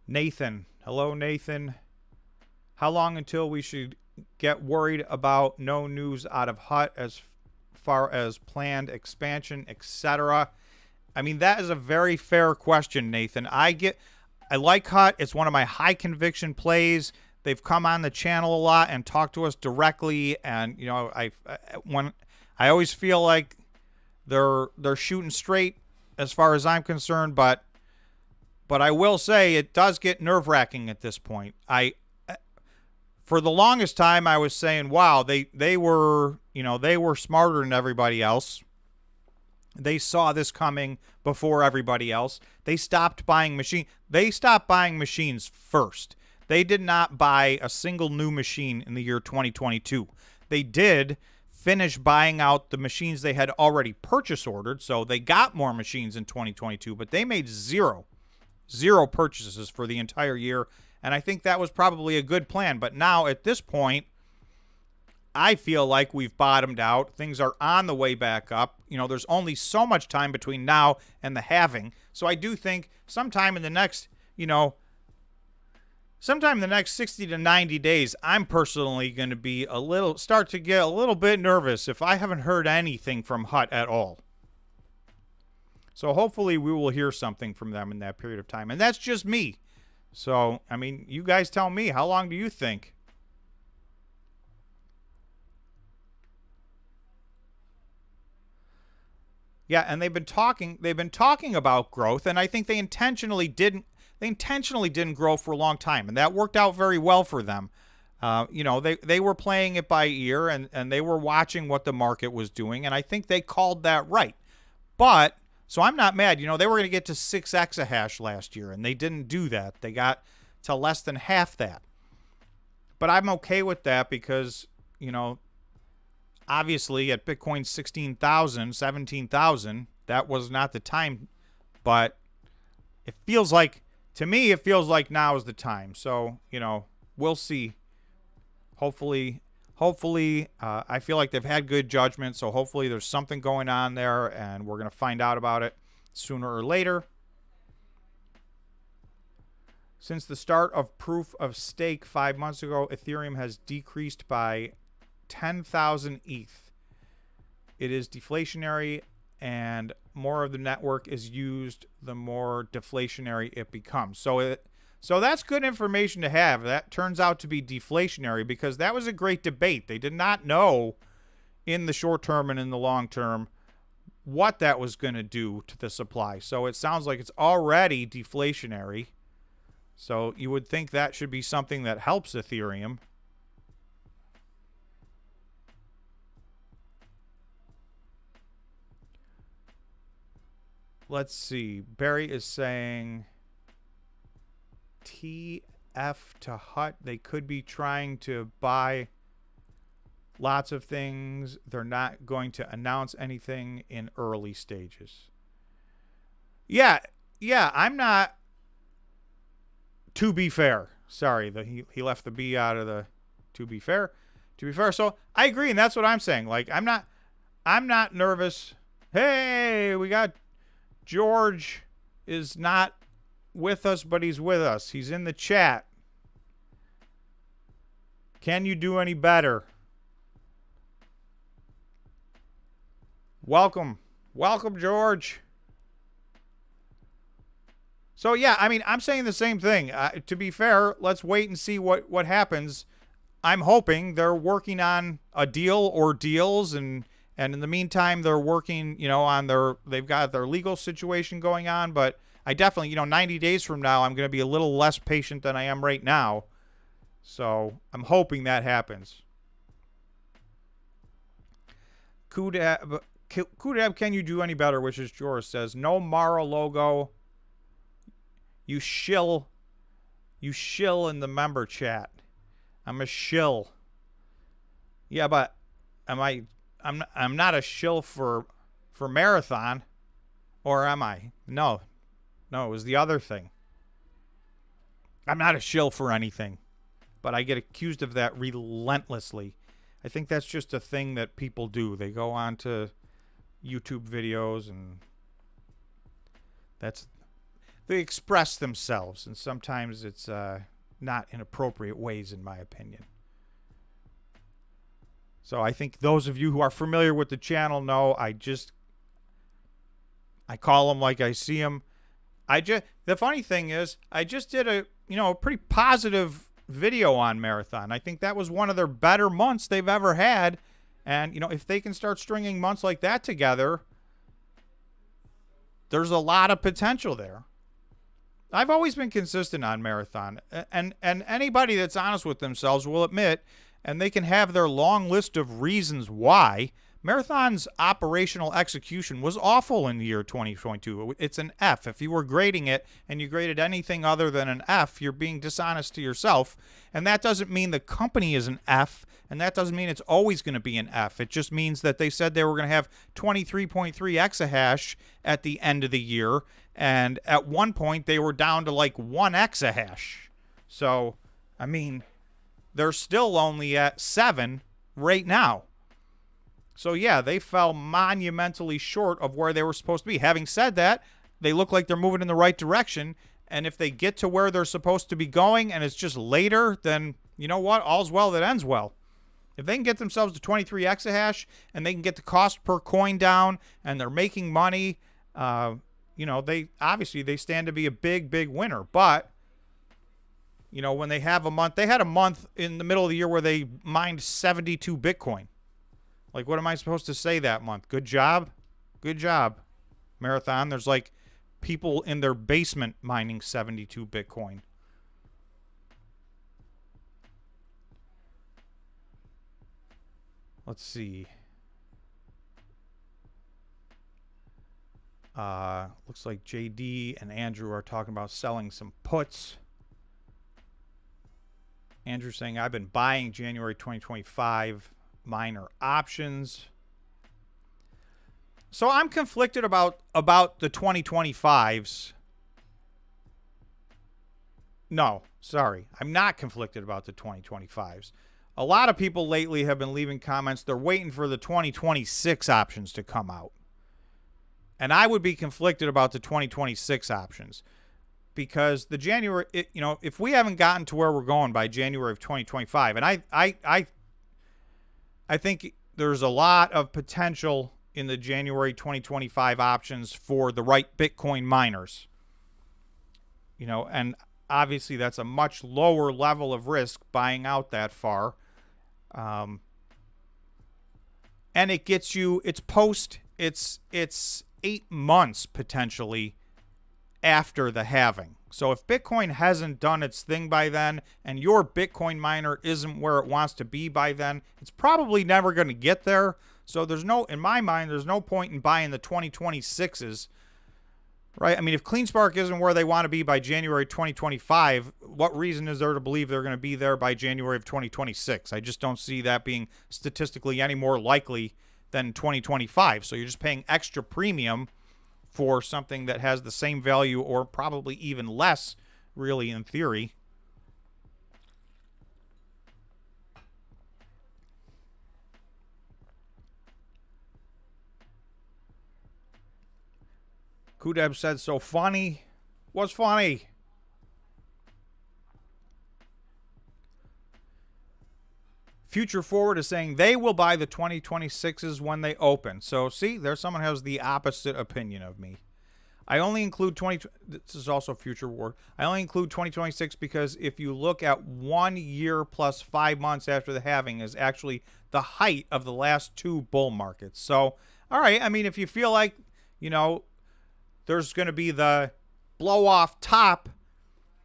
Nathan. Hello, Nathan. How long until we should get worried about no news out of HUT as far as planned expansion, etc.? I mean, that is a very fair question, Nathan. I like HUT. It's one of my high conviction plays. They've come on the channel a lot and talked to us directly, and I always feel like they're shooting straight as far as I'm concerned, but I will say it does get nerve-wracking at this point. For the longest time, I was saying, wow, they were smarter than everybody else. They saw this coming before everybody else. They stopped buying machines. They stopped buying machines first. They did not buy a single new machine in the year 2022. They did finish buying out the machines they had already purchase ordered, so they got more machines in 2022, but they made zero purchases for the entire year. And I think that was probably a good plan. But now at this point, I feel like we've bottomed out. Things are on the way back up. There's only so much time between now and the halving. So I do think sometime in the next 60 to 90 days, I'm personally going to be start to get a little bit nervous if I haven't heard anything from HUT at all. So hopefully we will hear something from them in that period of time. And that's just me. So, I mean, you guys tell me, how long do you think? Yeah, and they've been talking about growth, and I think they intentionally didn't grow for a long time, and that worked out very well for them. They were playing it by ear, and they were watching what the market was doing, and I think they called that right. But so I'm not mad. They were going to get to 6 exahash last year, and they didn't do that. They got to less than half that. But I'm okay with that because, obviously at Bitcoin 16,000, 17,000, that was not the time. But to me, it feels like now is the time. So, we'll see. Hopefully, I feel like they've had good judgment, so hopefully there's something going on there, and we're going to find out about it sooner or later. Since the start of proof of stake 5 months ago, Ethereum has decreased by 10,000 ETH. It is deflationary, and more of the network is used, the more deflationary it becomes. So that's good information to have. That turns out to be deflationary because that was a great debate. They did not know in the short term and in the long term what that was going to do to the supply. So it sounds like it's already deflationary. So you would think that should be something that helps Ethereum. Let's see. Barry is saying TF to HUT. They could be trying to buy lots of things. They're not going to announce anything in early stages. Yeah, I'm not. To be fair. Sorry, he left the B out of the to be fair. To be fair. So I agree, and that's what I'm saying. Like, I'm not nervous. Hey, we got George is not with us, but he's with us. He's in the chat. Can you do any better? Welcome, George. So yeah, I mean, I'm saying the same thing. To be fair, let's wait and see what happens. I'm hoping they're working on a deal or deals, and And in the meantime, they're working, on they've got their legal situation going on. But I definitely, 90 days from now, I'm going to be a little less patient than I am right now. So I'm hoping that happens. Kudab, can you do any better? Which is Joris says, no Mara logo. You shill in the member chat. I'm a shill. Yeah, but I'm not a shill for Marathon, or am I? No, it was the other thing. I'm not a shill for anything, but I get accused of that relentlessly. I think that's just a thing that people do. They go on to YouTube videos and they express themselves, and sometimes it's not in appropriate ways, in my opinion. So I think those of you who are familiar with the channel know I call them like I see them. The funny thing is, I just did a pretty positive video on Marathon. I think that was one of their better months they've ever had. And, if they can start stringing months like that together, there's a lot of potential there. I've always been consistent on Marathon. And anybody that's honest with themselves will admit, and they can have their long list of reasons why, Marathon's operational execution was awful in the year 2022. It's an F. If you were grading it and you graded anything other than an F, you're being dishonest to yourself. And that doesn't mean the company is an F, and that doesn't mean it's always going to be an F. It just means that they said they were going to have 23.3 exahash at the end of the year, and at one point they were down to like 1 exahash. So, I mean, they're still only at 7 right now. So, yeah, they fell monumentally short of where they were supposed to be. Having said that, they look like they're moving in the right direction. And if they get to where they're supposed to be going and it's just later, then you know what? All's well that ends well. If they can get themselves to 23 exahash and they can get the cost per coin down and they're making money, they stand to be a big, big winner. But, when they have a month, they had a month in the middle of the year where they mined 72 Bitcoin. Like, what am I supposed to say that month? Good job? Good job, Marathon. There's like people in their basement mining 72 Bitcoin. Let's see. Looks like JD and Andrew are talking about selling some puts. Andrew saying, I've been buying January 2025 minor options. So I'm conflicted about the 2025s. No, sorry. I'm not conflicted about the 2025s. A lot of people lately have been leaving comments. They're waiting for the 2026 options to come out. And I would be conflicted about the 2026 options because the January, if we haven't gotten to where we're going by January of 2025, and I think there's a lot of potential in the January 2025 options for the right Bitcoin miners. And obviously that's a much lower level of risk buying out that far. And it gets you, it's 8 months potentially after the halving. So if Bitcoin hasn't done its thing by then and your Bitcoin miner isn't where it wants to be by then, it's probably never going to get there. So in my mind, there's no point in buying the 2026s, right? I mean, if CleanSpark isn't where they want to be by January 2025, what reason is there to believe they're going to be there by January of 2026? I just don't see that being statistically any more likely than 2025. So you're just paying extra premium for something that has the same value or probably even less, really, in theory. Kudeb said, so funny. What's funny? Future Forward is saying they will buy the 2026s when they open. So, see, there's someone who has the opposite opinion of me. I only include this is also future reward. I only include 2026 because if you look at 1 year plus 5 months after the halving is actually the height of the last 2 bull markets. So, all right, I mean, if you feel like, there's going to be the blow off top,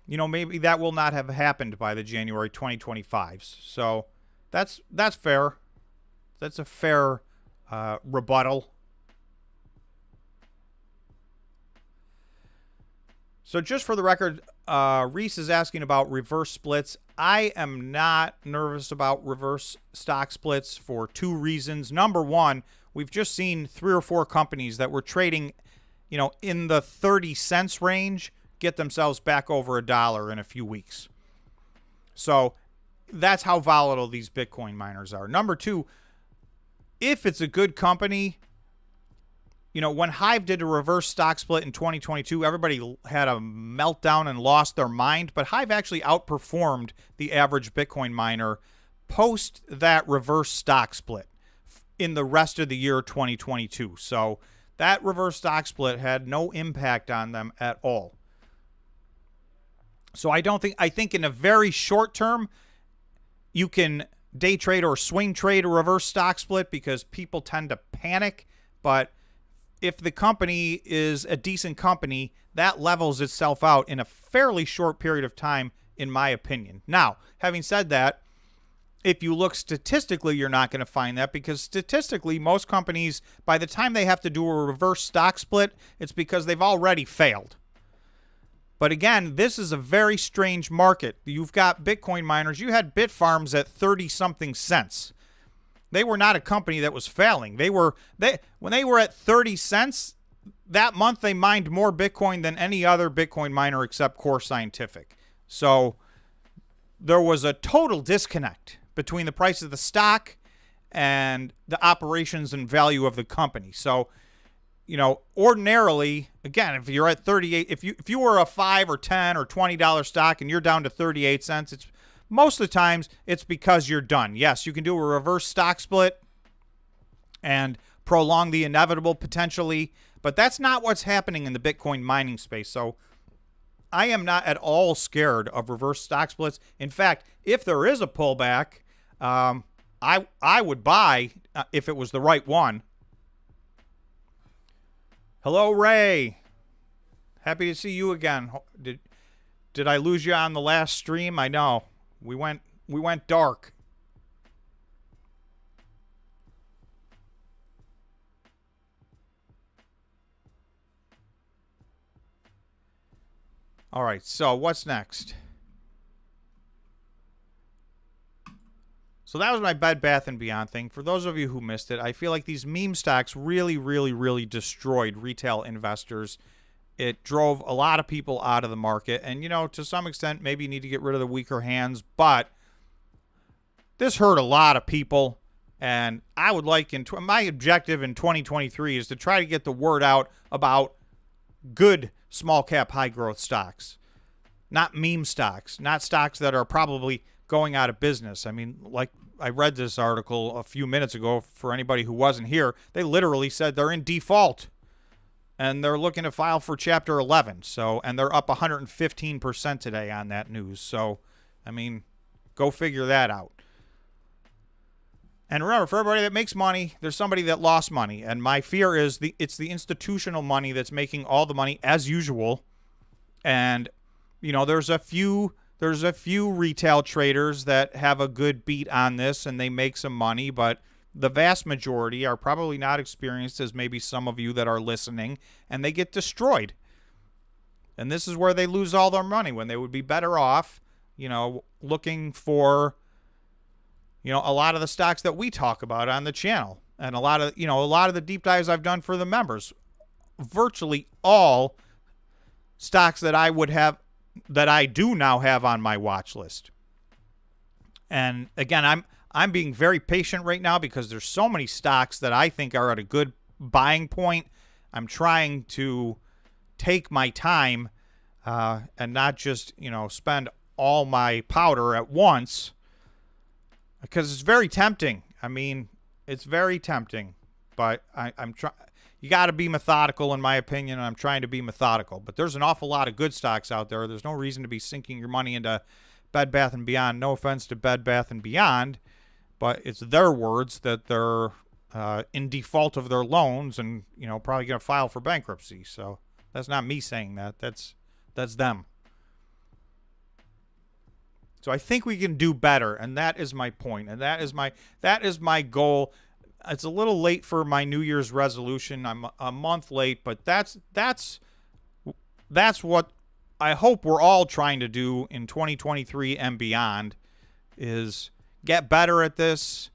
maybe that will not have happened by the January 2025s. So, that's fair. That's a fair rebuttal. So just for the record, Reese is asking about reverse splits. I am not nervous about reverse stock splits for 2 reasons. Number one, we've just seen 3 or 4 companies that were trading, in the 30 cents range get themselves back over $1 in a few weeks. So that's how volatile these Bitcoin miners are. Number two, if it's a good company, when Hive did a reverse stock split in 2022, everybody had a meltdown and lost their mind. But Hive actually outperformed the average Bitcoin miner post that reverse stock split in the rest of the year 2022. So that reverse stock split had no impact on them at all. So I think in a very short term, you can day trade or swing trade a reverse stock split because people tend to panic. But if the company is a decent company, that levels itself out in a fairly short period of time, in my opinion. Now, having said that, if you look statistically, you're not going to find that because statistically, most companies, by the time they have to do a reverse stock split, it's because they've already failed. But again, this is a very strange market. You've got Bitcoin miners. You had Bitfarms at 30-something cents. They were not a company that was failing. When they were at 30 cents, that month they mined more Bitcoin than any other Bitcoin miner except Core Scientific. So there was a total disconnect between the price of the stock and the operations and value of the company. So, ordinarily, again, if you're at 38, if you were a $5 or $10 or $20 stock and you're down to 38 cents, it's most of the times it's because you're done. Yes, you can do a reverse stock split and prolong the inevitable potentially, but that's not what's happening in the Bitcoin mining space. So I am not at all scared of reverse stock splits. In fact, if there is a pullback, I would buy if it was the right one. Hello, Ray. Happy to see you again. Did I lose you on the last stream? I know. We went dark. All right, so what's next? So that was my Bed Bath & Beyond thing. For those of you who missed it, I feel like these meme stocks really, really, really destroyed retail investors. It drove a lot of people out of the market. And, to some extent, maybe you need to get rid of the weaker hands. But this hurt a lot of people. And I would like, my objective in 2023 is to try to get the word out about good small cap, high growth stocks. Not meme stocks. Not stocks that are probably going out of business. I mean, like I read this article a few minutes ago for anybody who wasn't here. They literally said they're in default. And they're looking to file for Chapter 11. So, and they're up 115% today on that news. So, I mean, go figure that out. And remember, for everybody that makes money, there's somebody that lost money. And my fear is it's the institutional money that's making all the money as usual. And, there's a few retail traders that have a good beat on this and they make some money, but the vast majority are probably not experienced as maybe some of you that are listening, and they get destroyed. And this is where they lose all their money when they would be better off, looking for, a lot of the stocks that we talk about on the channel. And a lot of the deep dives I've done for the members, virtually all stocks that I do now have on my watch list. And again, I'm being very patient right now because there's so many stocks that I think are at a good buying point. I'm trying to take my time and not just, spend all my powder at once because it's very tempting. I mean, it's very tempting, but I'm trying. you got to be methodical, in my opinion, and I'm trying to be methodical. But there's an awful lot of good stocks out there. There's no reason to be sinking your money into Bed Bath & Beyond. No offense to Bed Bath & Beyond, but it's their words that they're in default of their loans and, probably going to file for bankruptcy. So that's not me saying that. That's them. So I think we can do better, and that is my point, and that is my goal. It's a little late for my New Year's resolution. I'm a month late, but that's what I hope we're all trying to do in 2023 and beyond, is get better at this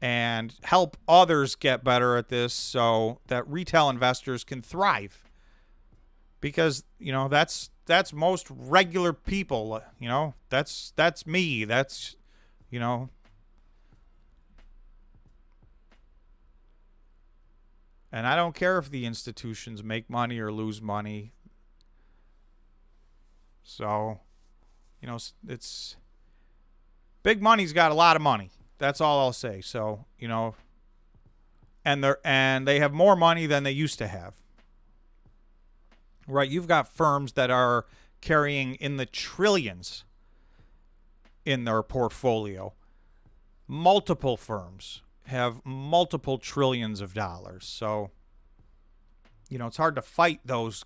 and help others get better at this so that retail investors can thrive. Because, that's most regular people, that's me. That's, and I don't care if the institutions make money or lose money. So, it's big money's got a lot of money. That's all I'll say. So, and they have more money than they used to have. Right, you've got firms that are carrying in the trillions in their portfolio. Multiple firms have multiple trillions of dollars. So, it's hard to fight those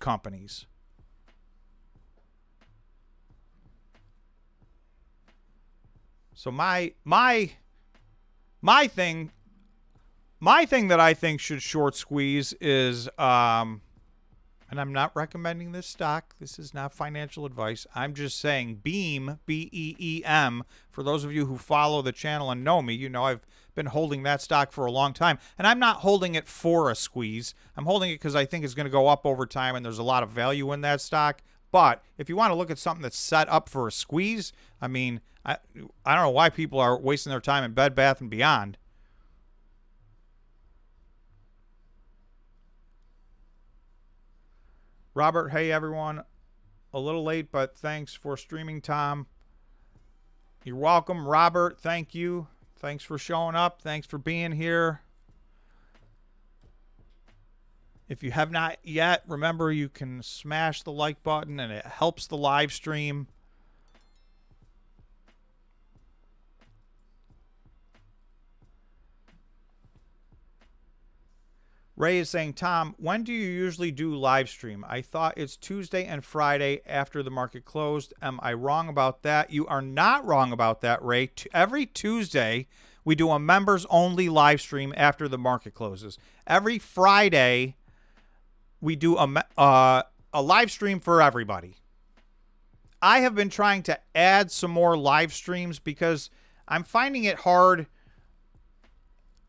companies. So my thing that I think should short squeeze is and I'm not recommending this stock. This is not financial advice. I'm just saying Beam, BEEM, for those of you who follow the channel and know me, I've been holding that stock for a long time. And I'm not holding it for a squeeze. I'm holding it because I think it's going to go up over time and there's a lot of value in that stock. But if you want to look at something that's set up for a squeeze, I don't know why people are wasting their time in Bed Bath & Beyond. Robert, hey everyone. A little late, but thanks for streaming, Tom. You're welcome, Robert. Thank you. Thanks for showing up. Thanks for being here. If you have not yet, remember you can smash the like button and it helps the live stream. Ray is saying, Tom, when do you usually do live stream? I thought it's Tuesday and Friday after the market closed. Am I wrong about that? You are not wrong about that, Ray. Every Tuesday, we do a members-only live stream after the market closes. Every Friday, we do a live stream for everybody. I have been trying to add some more live streams because I'm finding it hard.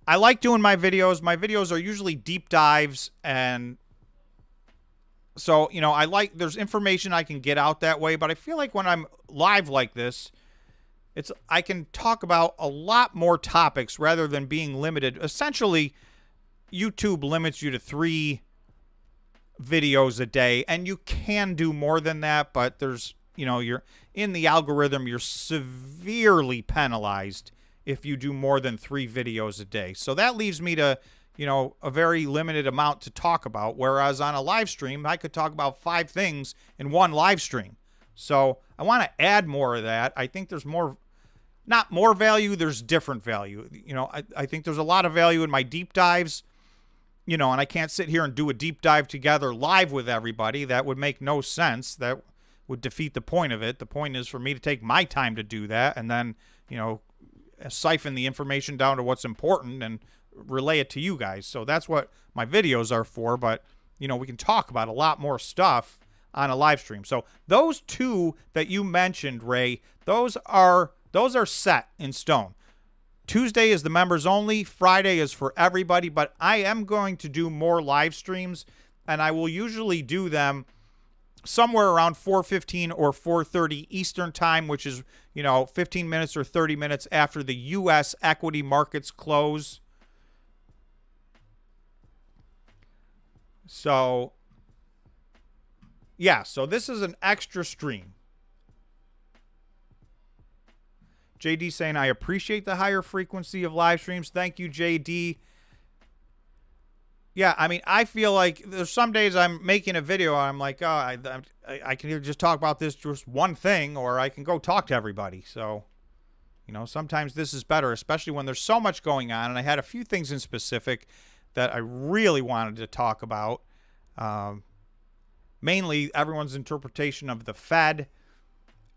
I like doing my videos. My videos are usually deep dives, and so, there's information I can get out that way, but I feel like when I'm live like this, I can talk about a lot more topics rather than being limited. Essentially, YouTube limits you to 3 videos a day, and you can do more than that, but there's, you're in the algorithm, you're severely penalized if you do more than 3 videos a day. So that leaves me to, a very limited amount to talk about. Whereas on a live stream, I could talk about 5 things in one live stream. So I want to add more of that. I think there's not more value, there's different value. I think there's a lot of value in my deep dives, and I can't sit here and do a deep dive together live with everybody. That would make no sense. That would defeat the point of it. The point is for me to take my time to do that and then, siphon the information down to what's important and relay it to you guys. So that's what my videos are for, but we can talk about a lot more stuff on a live stream. So those 2 that you mentioned, Ray, those are set in stone. Tuesday is the members only, Friday is for everybody, but I am going to do more live streams, and I will usually do them somewhere around 4:15 or 4:30 Eastern time, which is, 15 minutes or 30 minutes after the U.S. equity markets close. So, yeah, so this is an extra stream. JD saying, I appreciate the higher frequency of live streams. Thank you, JD. Yeah, I mean, I feel like there's some days I'm making a video and I'm like, oh, I can either just talk about this just one thing or I can go talk to everybody. So, you know, sometimes this is better, especially when there's so much going on. And I had a few things in specific that I really wanted to talk about. Mainly everyone's interpretation of the Fed,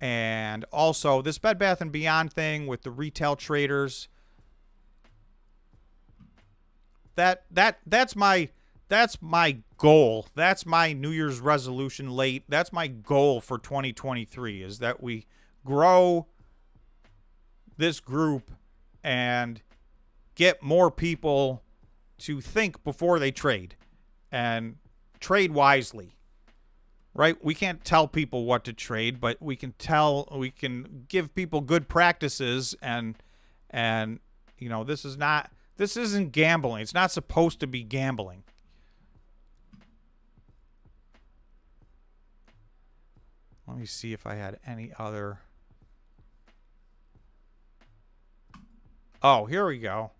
and also this Bed Bath & Beyond thing with the retail traders. That's my goal. That's my New Year's resolution late. That's my goal for 2023 is that we grow this group and get more people to think before they trade and trade wisely. Right? We can't tell people what to trade, but we can give people good practices and you know, this isn't gambling. It's not supposed to be gambling. Let me see if I had any other. Oh, here we go.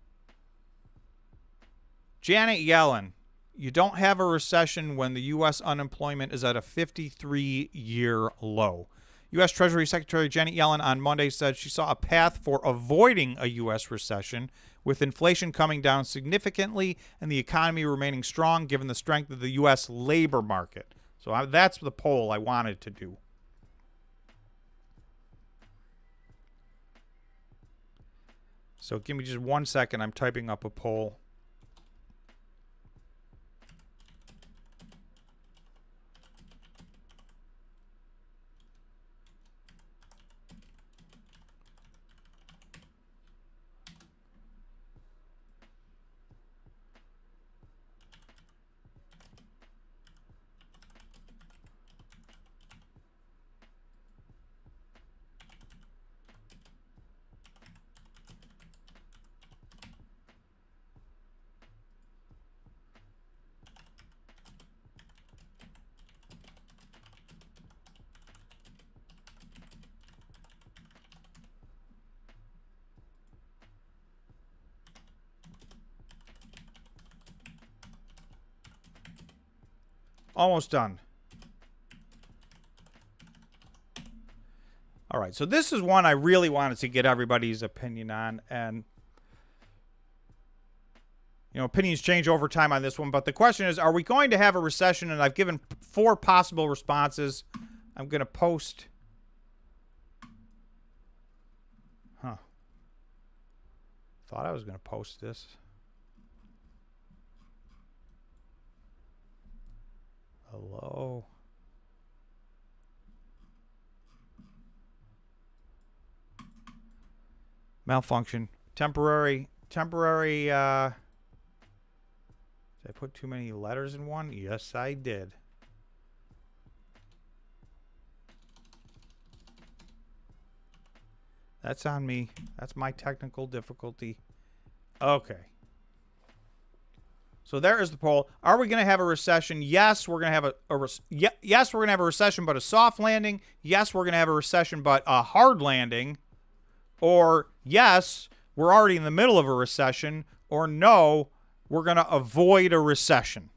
Janet Yellen. You don't have a recession when the U.S. unemployment is at a 53-year low. U.S. Treasury Secretary Janet Yellen on Monday said she saw a path for avoiding a U.S. recession, with inflation coming down significantly and the economy remaining strong given the strength of the U.S. labor market. So that's the poll I wanted to do. So give me just 1 second. I'm typing up a poll. Almost done. All right, so this is one I really wanted to get everybody's opinion on, and you know, opinions change over time on this one, but the question is, are we going to have a recession? And I've given 4 possible responses. I'm going to post. Thought I was going to post this. Hello. Malfunction. Temporary, did I put too many letters in one? Yes, I did. That's on me. That's my technical difficulty. Okay. So there is the poll. Are we going to have a recession? Yes, we're going to have yes, we're going to have a recession, but a soft landing. Yes, we're going to have a recession, but a hard landing. Or yes, we're already in the middle of a recession. Or no, we're going to avoid a recession.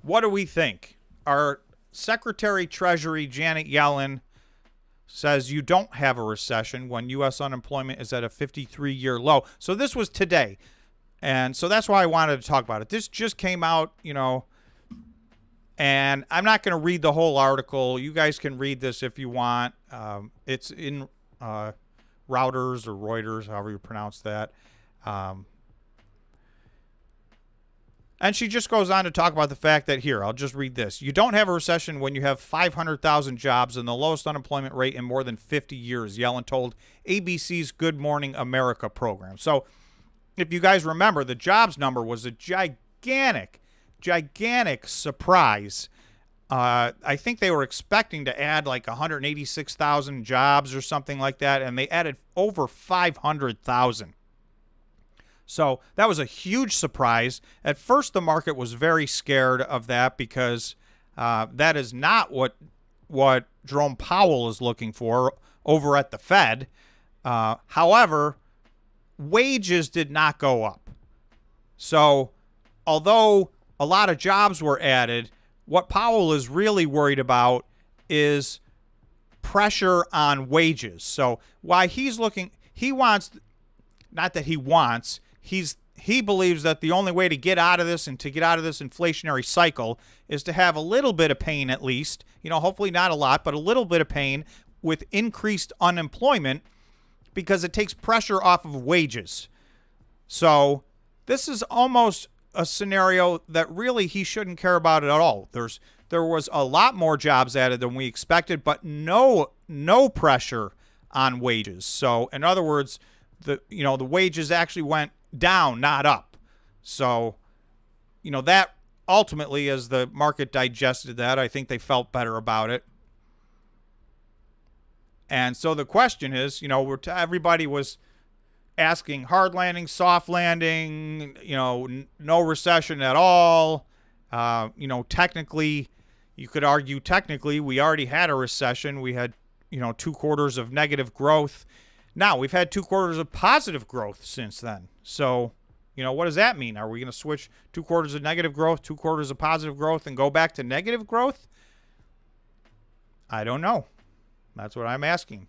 What do we think? Our Secretary Treasury Janet Yellen says you don't have a recession when U.S. unemployment is at a 53-year low. So this was today. And so that's why I wanted to talk about it. This just came out, you know, and I'm not going to read the whole article. You guys can read this if you want. It's in Reuters or Reuters, however you pronounce that. And she just goes on to talk about the fact that, here, I'll just read this. You don't have a recession when you have 500,000 jobs and the lowest unemployment rate in more than 50 years, Yellen told ABC's Good Morning America program. So if you guys remember, the jobs number was a gigantic surprise. I think they were expecting to add like 186,000 jobs or something like that, and they added over 500,000. So that was a huge surprise. At first, the market was very scared of that because that is not what Jerome Powell is looking for over at the Fed. However, wages did not go up. So although a lot of jobs were added. What Powell is really worried about is pressure on wages. So why he's looking, he wants, not that he wants, he believes that the only way to get out of this and to get out of this inflationary cycle is to have a little bit of pain at least, hopefully not a lot, but a little bit of pain with increased unemployment because it takes pressure off of wages. So this is almost a scenario that really he shouldn't care about at all. There was a lot more jobs added than we expected, but no pressure on wages. So in other words, the wages actually went down, not up. So, that ultimately, as the market digested that, I think they felt better about it. And so the question is, everybody was asking hard landing, soft landing, no recession at all. Technically, you could argue technically we already had a recession. We had, 2 quarters of negative growth. Now we've had 2 quarters of positive growth since then. So, what does that mean? Are we going to switch 2 quarters of negative growth, 2 quarters of positive growth, and go back to negative growth? I don't know. That's what I'm asking.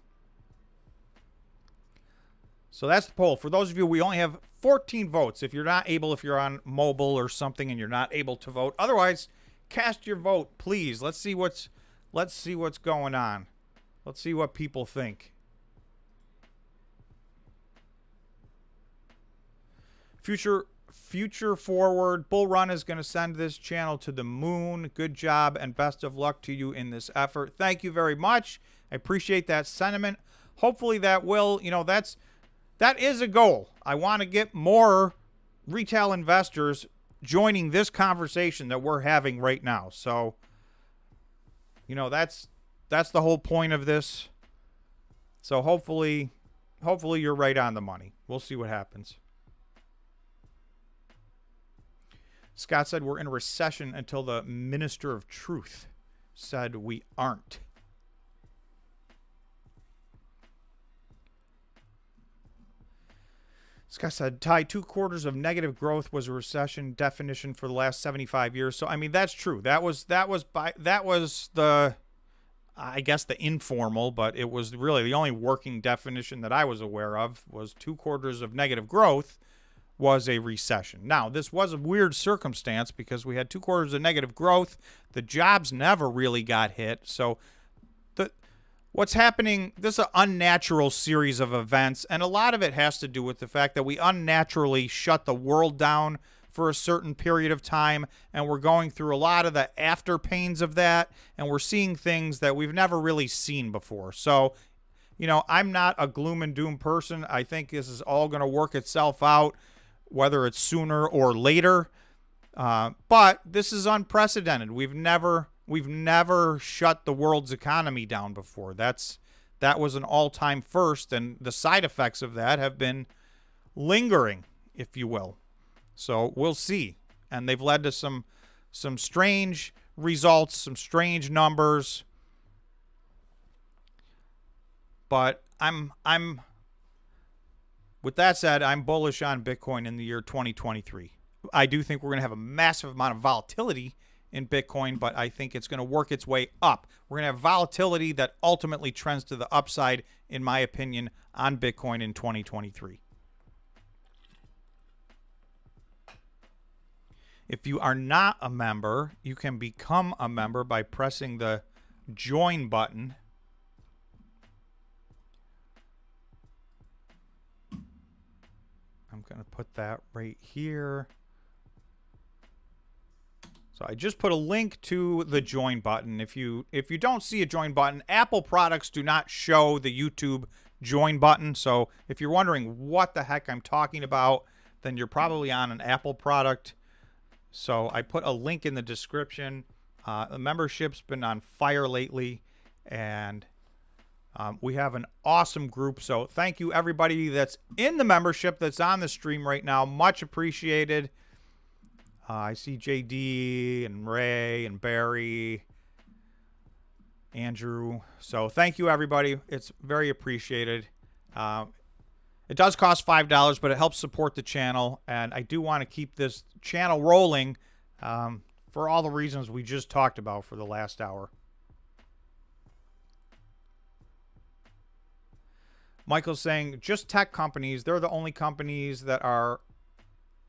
So that's the poll. For those of you, we only have 14 votes. If you're on mobile or something and you're not able to vote, otherwise, cast your vote, please. Let's see what's going on. Let's see what people think. Future forward. Bull Run is going to send this channel to the moon. Good job and best of luck to you in this effort. Thank you very much. I appreciate that sentiment. Hopefully that will, that is a goal. I want to get more retail investors joining this conversation that we're having right now. So, that's the whole point of this. So hopefully you're right on the money. We'll see what happens. Scott said we're in a recession until the Minister of Truth said we aren't. Scott said, Ty, 2 quarters of negative growth was a recession definition for the last 75 years. So, I mean, that's true. That was the, I guess, the informal, but it was really the only working definition that I was aware of was 2 quarters of negative growth was a recession. Now, this was a weird circumstance because we had 2 quarters of negative growth. The jobs never really got hit. So what's happening, this is an unnatural series of events, and a lot of it has to do with the fact that we unnaturally shut the world down for a certain period of time, and we're going through a lot of the after pains of that, and we're seeing things that we've never really seen before. So, I'm not a gloom and doom person. I think this is all going to work itself out, whether it's sooner or later. But this is unprecedented. We've never shut the world's economy down before. That was an all-time first, and the side effects of that have been lingering, if you will. So we'll see. And they've led to some strange results, some strange numbers. But with that said, I'm bullish on Bitcoin in the year 2023. I do think we're going to have a massive amount of volatility in Bitcoin, but I think it's going to work its way up. We're going to have volatility that ultimately trends to the upside, in my opinion, on Bitcoin in 2023. If you are not a member, you can become a member by pressing the join button. I'm going to put that right here. So I just put a link to the join button. If you don't see a join button, Apple products do not show the YouTube join button. So if you're wondering what the heck I'm talking about, then you're probably on an Apple product. So I put a link in the description. The membership's been on fire lately, and we have an awesome group. So thank you, everybody that's in the membership that's on the stream right now. Much appreciated. I see JD and Ray and Barry, Andrew. So thank you, everybody. It's very appreciated. It does cost $5, but it helps support the channel, and I do want to keep this channel rolling for all the reasons we just talked about for the last hour. Michael's saying just tech companies, they're the only companies that are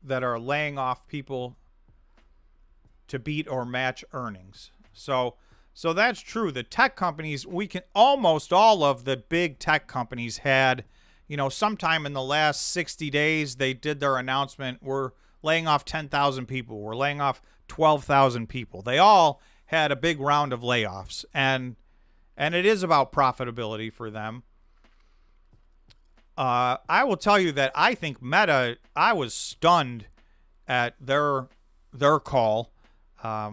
laying off people to beat or match earnings. So that's true. The tech companies, almost all of the big tech companies had, sometime in the last 60 days, they did their announcement, we're laying off 10,000 people, we're laying off 12,000 people. They all had a big round of layoffs, and it is about profitability for them. I will tell you that I think Meta, I was stunned at their call. I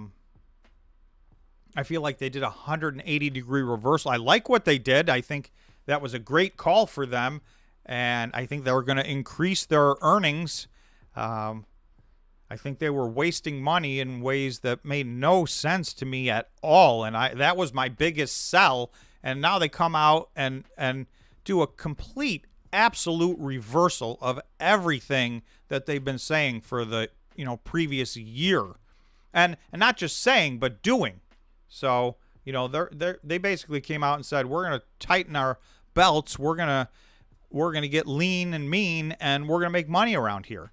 feel like they did a 180-degree reversal. I like what they did. I think that was a great call for them, and I think they were going to increase their earnings. I think they were wasting money in ways that made no sense to me at all, and that was my biggest sell. And now they come out and do a complete, absolute reversal of everything that they've been saying for the previous year, and not just saying but doing. So they basically came out and said, we're going to tighten our belts, we're going to get lean and mean, and we're going to make money around here.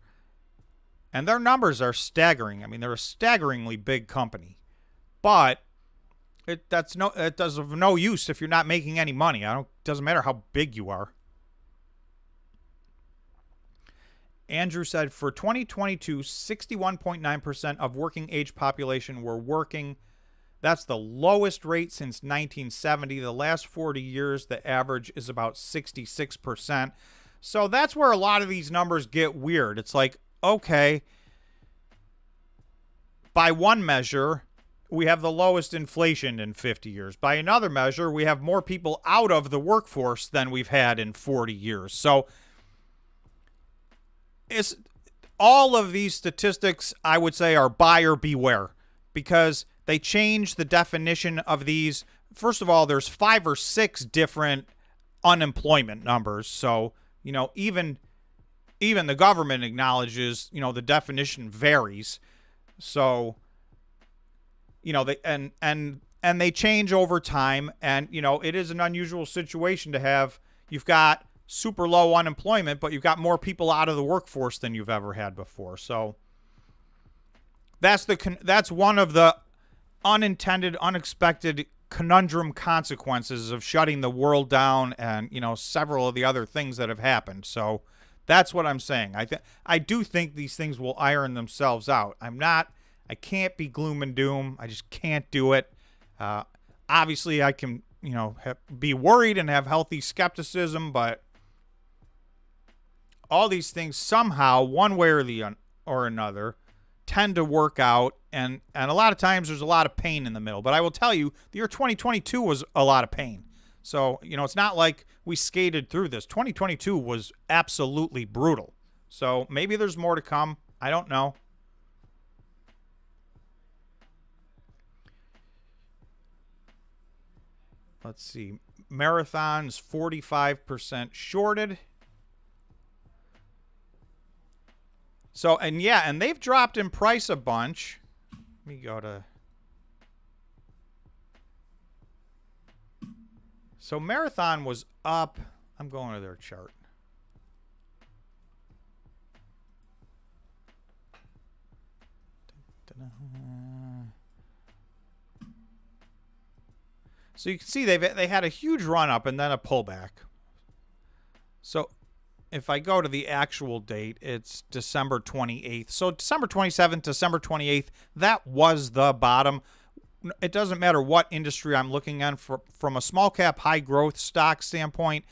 And their numbers are staggering. I mean, they're a staggeringly big company, but it does of no use if you're not making any money. Doesn't matter how big you are. Andrew said, for 2022, 61.9% of working age population were working. That's the lowest rate since 1970. The last 40 years, the average is about 66%. So that's where a lot of these numbers get weird. It's like, okay, by one measure, we have the lowest inflation in 50 years. By another measure, we have more people out of the workforce than we've had in 40 years. So all of these statistics, I would say, are buyer beware, because they change the definition of these. First of all, there's 5 or 6 different unemployment numbers. So, even the government acknowledges, the definition varies. So, they change over time, and, it is an unusual situation to have. You've got super low unemployment, but you've got more people out of the workforce than you've ever had before. So that's one of the unintended, unexpected conundrum consequences of shutting the world down, and several of the other things that have happened. So that's what I'm saying. I do think these things will iron themselves out. I can't be gloom and doom. I just can't do it. Obviously I can be worried and have healthy skepticism, but all these things somehow, one way or another, tend to work out, and a lot of times there's a lot of pain in the middle. But I will tell you, the year 2022 was a lot of pain. So, it's not like we skated through this. 2022 was absolutely brutal. So maybe there's more to come. I don't know. Let's see. Marathon's 45% shorted. So, and they've dropped in price a bunch. Let me go to... So Marathon was up. I'm going to their chart. So you can see they had a huge run up and then a pullback. So if I go to the actual date, it's December 28th. So December 27th, December 28th, that was the bottom. It doesn't matter what industry I'm looking at. From a small cap, high growth stock standpoint,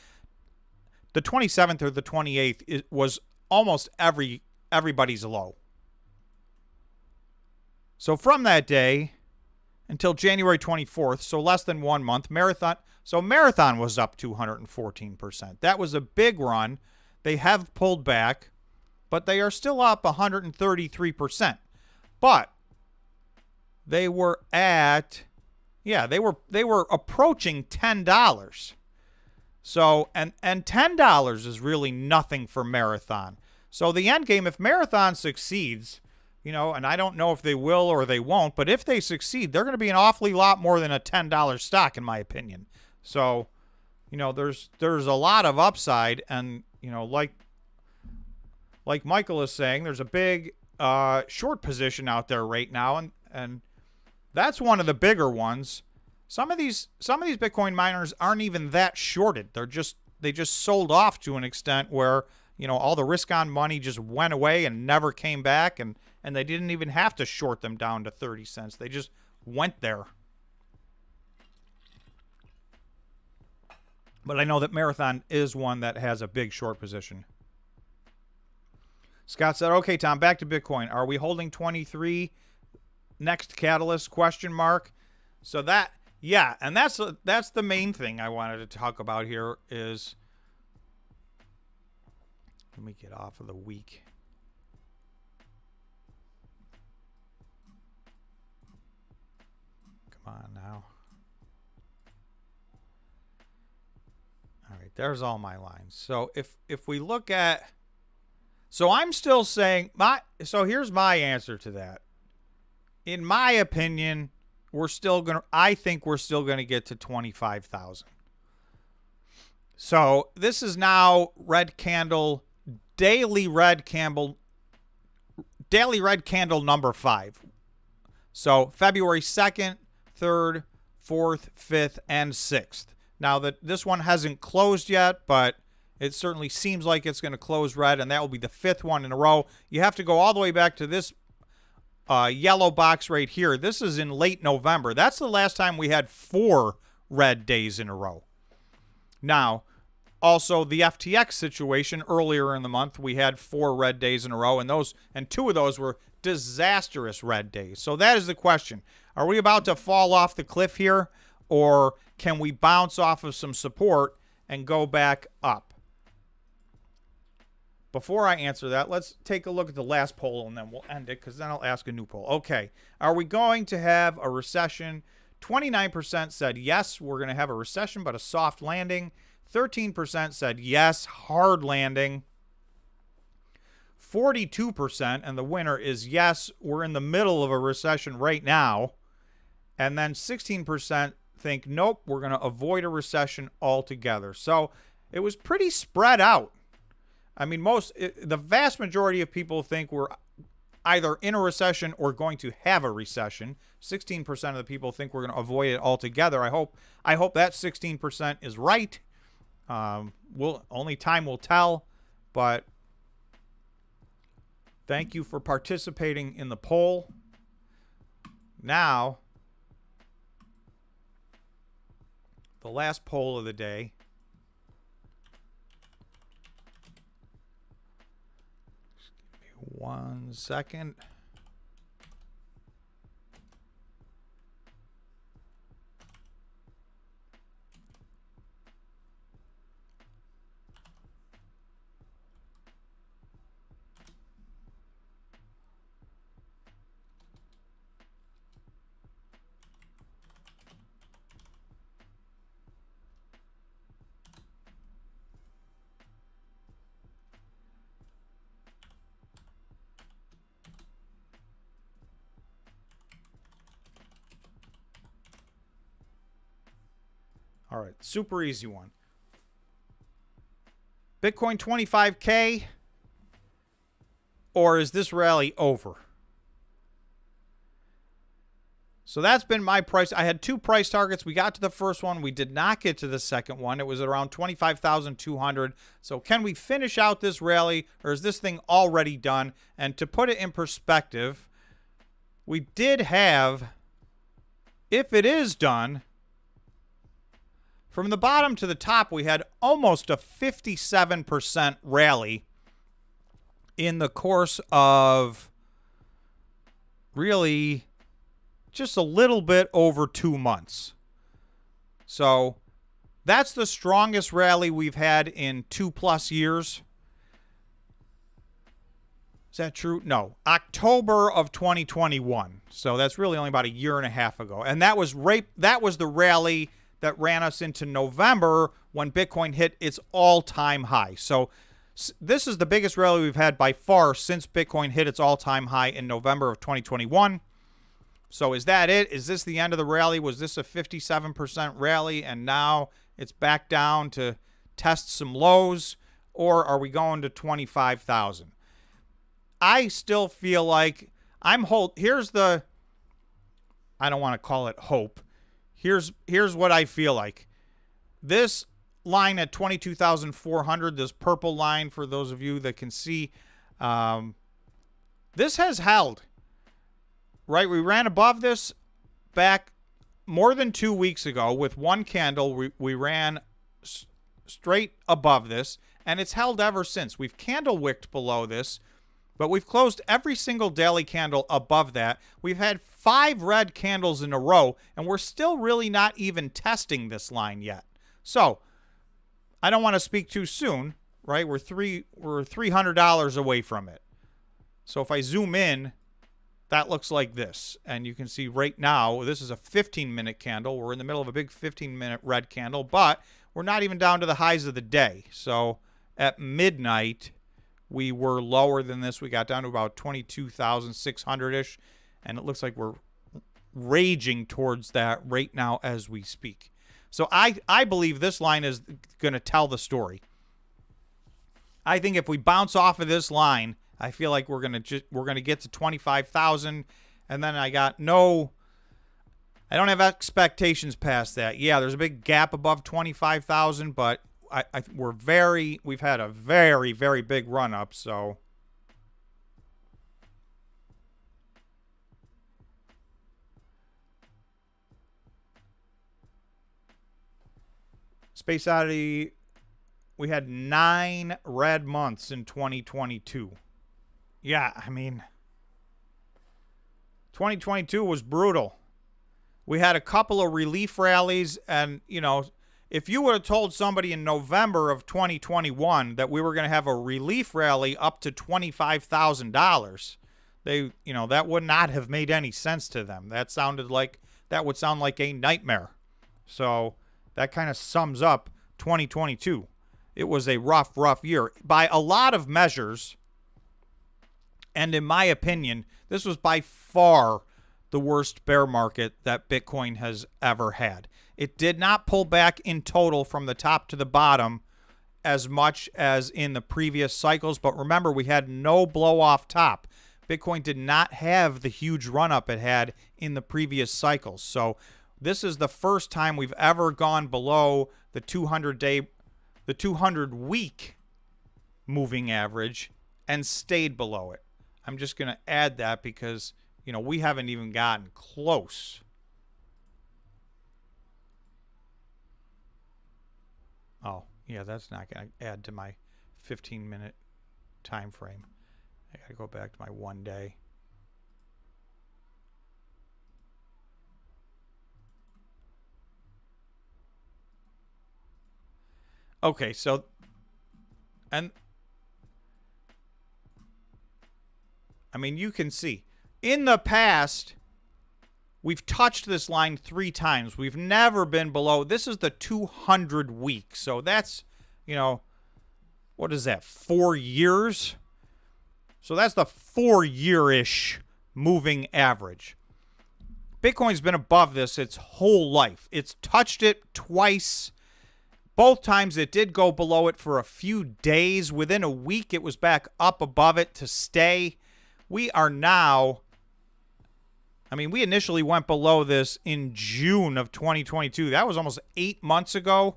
the 27th or the 28th was almost everybody's low. So from that day until January 24th, so less than 1 month, Marathon was up 214%. That was a big run. They have pulled back, but they are still up 133%. But they were at, they were approaching $10. So, and $10 is really nothing for Marathon. So the end game, if Marathon succeeds, you know, and I don't know if they will or they won't, but if they succeed, they're going to be an awfully lot more than a $10 stock, in my opinion. So, you know, there's a lot of upside, and, you know, like Michael is saying, there's a big short position out there right now, and that's one of the bigger ones. Some of these Bitcoin miners aren't even that shorted. They just sold off to an extent where, you know, all the risk on money just went away and never came back, and they didn't even have to short them down to 30 cents. They just went there. But I know that Marathon is one that has a big short position. Scott said, okay, Tom, back to Bitcoin. Are we holding 23 next catalyst, question mark? So that, yeah, and that's the main thing I wanted to talk about here is, let me get off of the week. Come on now. All right, there's all my lines. So if we look at, so I'm still saying so here's my answer to that. In my opinion, I think we're still gonna get to 25,000. So this is now red candle, daily red candle number 5. So February 2nd, 3rd, 4th, 5th, and 6th. Now that this one hasn't closed yet, but it certainly seems like it's going to close red, and that will be the 5th one in a row. You have to go all the way back to this yellow box right here. This is in late November. That's the last time we had 4 red days in a row. Now, also the FTX situation earlier in the month, we had 4 red days in a row, and 2 of those were disastrous red days. So that is the question. Are we about to fall off the cliff here, or can we bounce off of some support and go back up? Before I answer that, let's take a look at the last poll, and then we'll end it, because then I'll ask a new poll. Okay, are we going to have a recession? 29% said yes, we're going to have a recession, but a soft landing. 13% said yes, hard landing. 42%, and the winner is yes, we're in the middle of a recession right now. And then 16% think, nope, we're going to avoid a recession altogether. So it was pretty spread out. I mean, the vast majority of people think we're either in a recession or going to have a recession. 16% of the people think we're going to avoid it altogether. I hope that 16% is right. Only time will tell, but thank you for participating in the poll. Now, the last poll of the day. Just give me 1 second. All right, super easy one. Bitcoin 25K, or is this rally over? So that's been my price. I had 2 price targets. We got to the first one. We did not get to the second one. It was around 25,200. So can we finish out this rally, or is this thing already done? And to put it in perspective, we did have, if it is done, from the bottom to the top, we had almost a 57% rally in the course of really just a little bit over 2 months. So that's the strongest rally we've had in 2+ years. Is that true? No. October of 2021. So that's really only about a year and a half ago. And that was the rally that ran us into November when Bitcoin hit its all-time high. So This is the biggest rally we've had by far since Bitcoin hit its all-time high in November of 2021. So is that it? Is this the end of the rally? Was this a 57% rally and now it's back down to test some lows? Or are we going to 25,000? I still feel like here's the, I don't want to call it hope. Here's what I feel like. This line at 22,400, this purple line for those of you that can see, this has held. Right, we ran above this back more than 2 weeks ago with one candle. We ran straight above this, and it's held ever since. We've candle wicked below this, but we've closed every single daily candle above that. We've had 5 red candles in a row, and we're still really not even testing this line yet. So I don't want to speak too soon, right? We're $300 away from it. So if I zoom in, that looks like this. And you can see right now, this is a 15-minute candle. We're in the middle of a big 15-minute red candle, but we're not even down to the highs of the day. So at midnight, we were lower than this. We got down to about 22,600-ish, and it looks like we're raging towards that right now as we speak. So I believe this line is going to tell the story. I think if we bounce off of this line, I feel like we're gonna get to 25,000, and then I don't have expectations past that. Yeah, there's a big gap above 25,000, but we've had a very, very big run up. So Space Oddity, we had 9 red months in 2022. Yeah, I mean, 2022 was brutal. We had a couple of relief rallies, and, you know, if you would have told somebody in November of 2021 that we were going to have a relief rally up to $25,000, that would not have made any sense to them. That would sound like a nightmare. So that kind of sums up 2022. It was a rough year by a lot of measures. And in my opinion, this was by far the worst bear market that Bitcoin has ever had. It did not pull back in total from the top to the bottom as much as in the previous cycles. But remember, we had no blow off top. Bitcoin did not have the huge run up it had in the previous cycles. So this is the first time we've ever gone below the 200-week moving average and stayed below it. I'm just going to add that because, we haven't even gotten close. Oh, yeah, that's not going to add to my 15-minute time frame. I got to go back to my 1 day. Okay, so, and I mean, you can see in the past, we've touched this line 3 times. We've never been below. This is the 200 week. So that's, what is that? 4 years. So that's the 4-year-ish moving average. Bitcoin's been above this its whole life. It's touched it twice. Both times it did go below it for a few days. Within a week, it was back up above it to stay. We are now, we initially went below this in June of 2022. That was almost 8 months ago.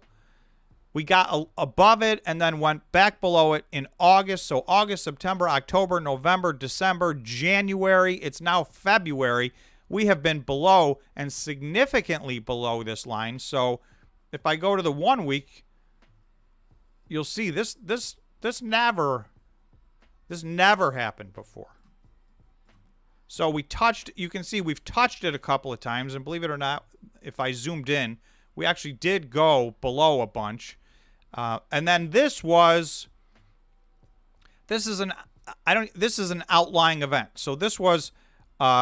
We got above it and then went back below it in August. So August, September, October, November, December, January. It's now February. We have been below and significantly below this line. So if I go to the 1 week, you'll see this never happened before. So you can see we've touched it a couple of times, and believe it or not, if I zoomed in, we actually did go below a bunch. And then this is an outlying event. So this was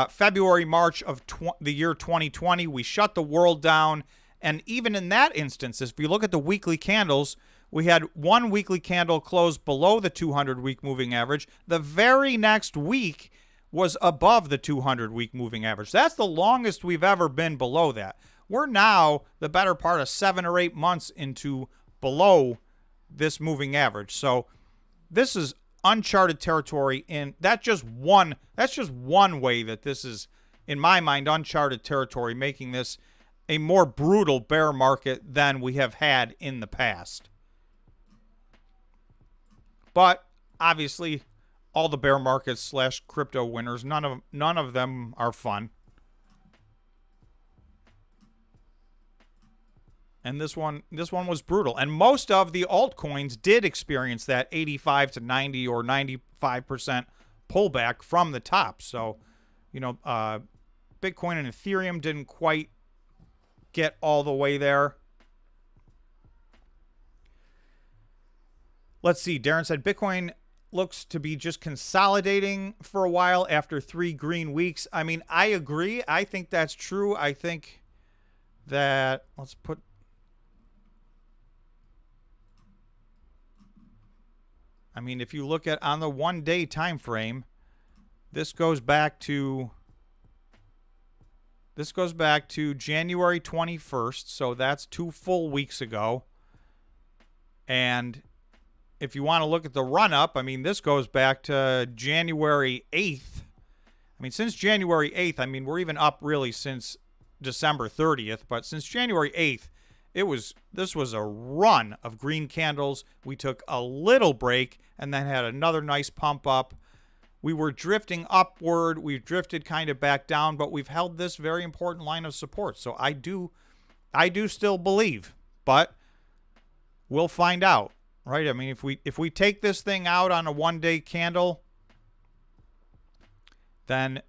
February, March of the year 2020. We shut the world down, and even in that instance, if you look at the weekly candles, We had one weekly candle close below the 200-week moving average. The very next week was above the 200-week moving average. That's the longest we've ever been below that. We're now the better part of 7 or 8 months into below this moving average. So this is uncharted territory, and that's just one way that this is, in my mind, uncharted territory, making this a more brutal bear market than we have had in the past. But obviously, all the bear markets / crypto winners, none of them are fun. And this one was brutal. And most of the altcoins did experience that 85 to 90 or 95% pullback from the top. So, Bitcoin and Ethereum didn't quite get all the way there. Let's see. Darren said Bitcoin looks to be just consolidating for a while after 3 green weeks. I mean, I agree. I think that's true. I think that, if you look at on the 1-day time frame, this goes back to January 21st, so that's 2 full weeks ago. And if you want to look at the run-up, this goes back to January 8th. Since January 8th, we're even up really since December 30th, but since January 8th, this was a run of green candles. We took a little break and then had another nice pump up. We were drifting upward. We've drifted kind of back down, but we've held this very important line of support. So I do still believe, but we'll find out, right? If we take this thing out on a 1-day candle, then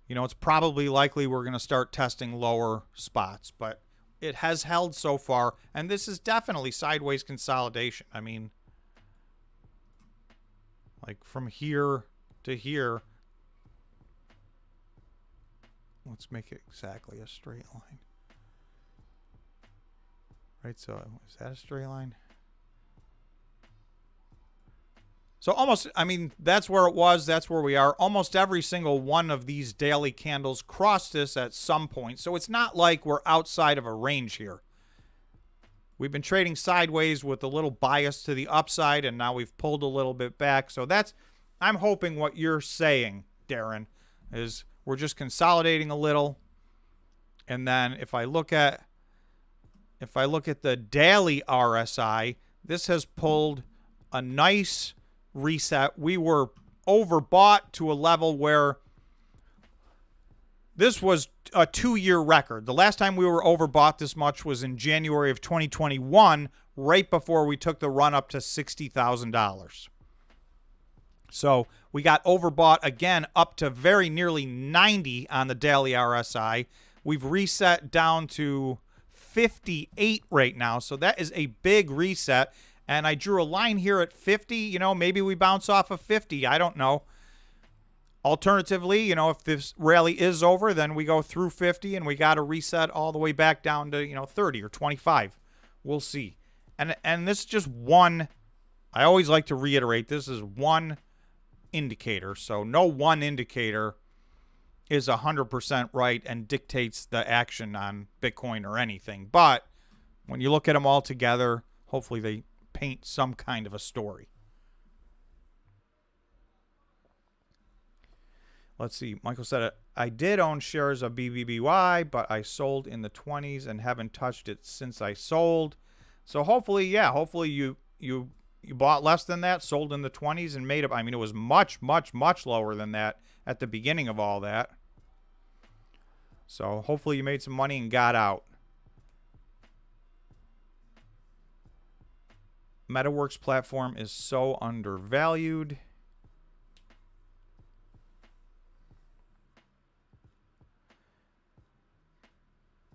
it's probably likely we're going to start testing lower spots, but it has held so far, and this is definitely sideways consolidation. Like from here to here, let's make it exactly a straight line. Right, so is that a straight line? So almost, that's where it was. That's where we are. Almost every single one of these daily candles crossed this at some point. So it's not like we're outside of a range here. We've been trading sideways with a little bias to the upside, and now we've pulled a little bit back. So I'm hoping what you're saying, Darren, is we're just consolidating a little. And then if I look at the daily RSI, this has pulled a nice reset. We were overbought to a level where this was a 2-year record. The last time we were overbought this much was in January of 2021, right before we took the run up to $60,000. So we got overbought again up to very nearly 90 on the daily RSI. We've reset down to 58 right now. So that is a big reset. And I drew a line here at 50. Maybe we bounce off of 50. I don't know. Alternatively, if this rally is over, then we go through 50 and we got to reset all the way back down to, 30 or 25. We'll see. And this is just one. I always like to reiterate, this is one indicator. So no one indicator is 100% right and dictates the action on Bitcoin or anything. But when you look at them all together, hopefully they paint some kind of a story. Let's see. Michael said, I did own shares of BBBY, but I sold in the 20s and haven't touched it since I sold. So hopefully you bought less than that, sold in the 20s, and made up. It was much, much, much lower than that at the beginning of all that. So hopefully you made some money and got out. MetaWorks platform is so undervalued.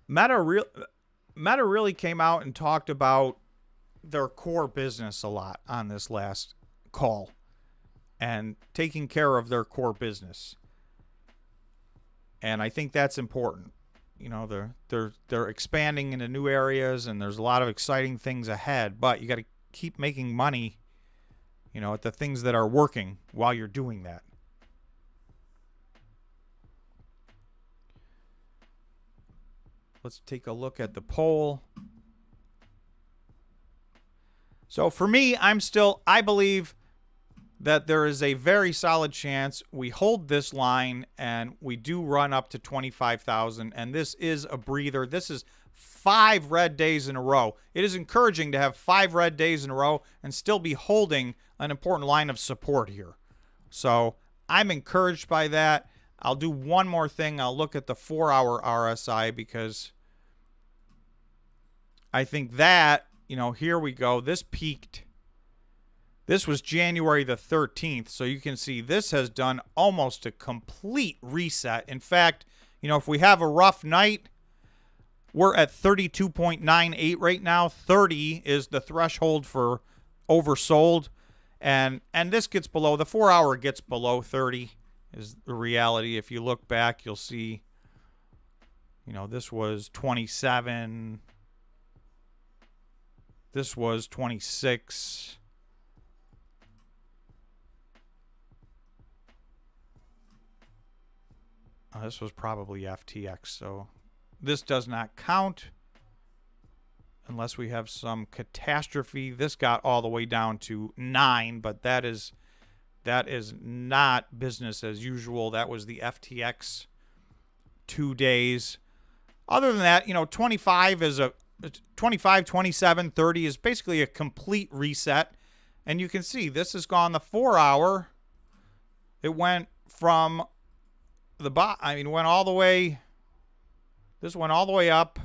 Meta really came out and talked about their core business a lot on this last call and taking care of their core business. And I think that's important. They're expanding into new areas and there's a lot of exciting things ahead, but you got to keep making money, you know, at the things that are working while you're doing that. Let's take a look at the poll. So for me, I believe that there is a very solid chance we hold this line and we do run up to 25,000. And this is a breather. This is 5 red days in a row. It is encouraging to have 5 red days in a row and still be holding an important line of support here. So I'm encouraged by that. I'll do one more thing. I'll look at the 4-hour RSI because I think that, you know, here we go. This peaked. This was January the 13th. So you can see this has done almost a complete reset. In fact, you know, if we have a rough night, we're at 32.98 right now. 30 is the threshold for oversold. And this gets below, the 4-hour gets below 30 is the reality. If you look back, you'll see, you know, this was 27. This was 26. This was probably FTX. So this does not count unless we have some catastrophe. This got all the way down to 9, but that is not business as usual. That was the FTX 2 days. Other than that, you know, 25 is a 25, 27, 30 is basically a complete reset. And you can see this has gone the 4-hour. It went from the bot. I mean, went all the way. This went all the way up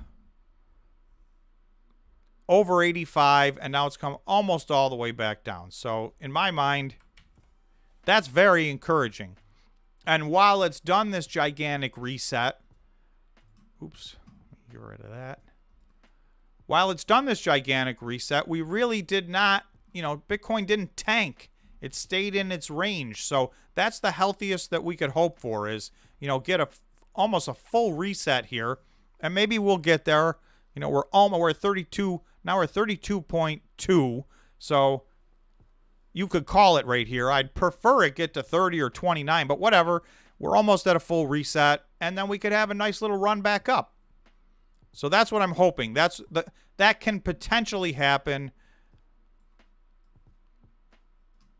over 85, and now it's come almost all the way back down. So in my mind, that's very encouraging. And while it's done this gigantic reset, oops, get rid of that. While it's done this gigantic reset, we really did not, you know, Bitcoin didn't tank. It stayed in its range. So that's the healthiest that we could hope for is, you know, get almost a full reset here. And maybe we'll get there. You know, we're at 32. Now we're at 32.2. So you could call it right here. I'd prefer it get to 30 or 29, but whatever. We're almost at a full reset. And then we could have a nice little run back up. So that's what I'm hoping. That can potentially happen.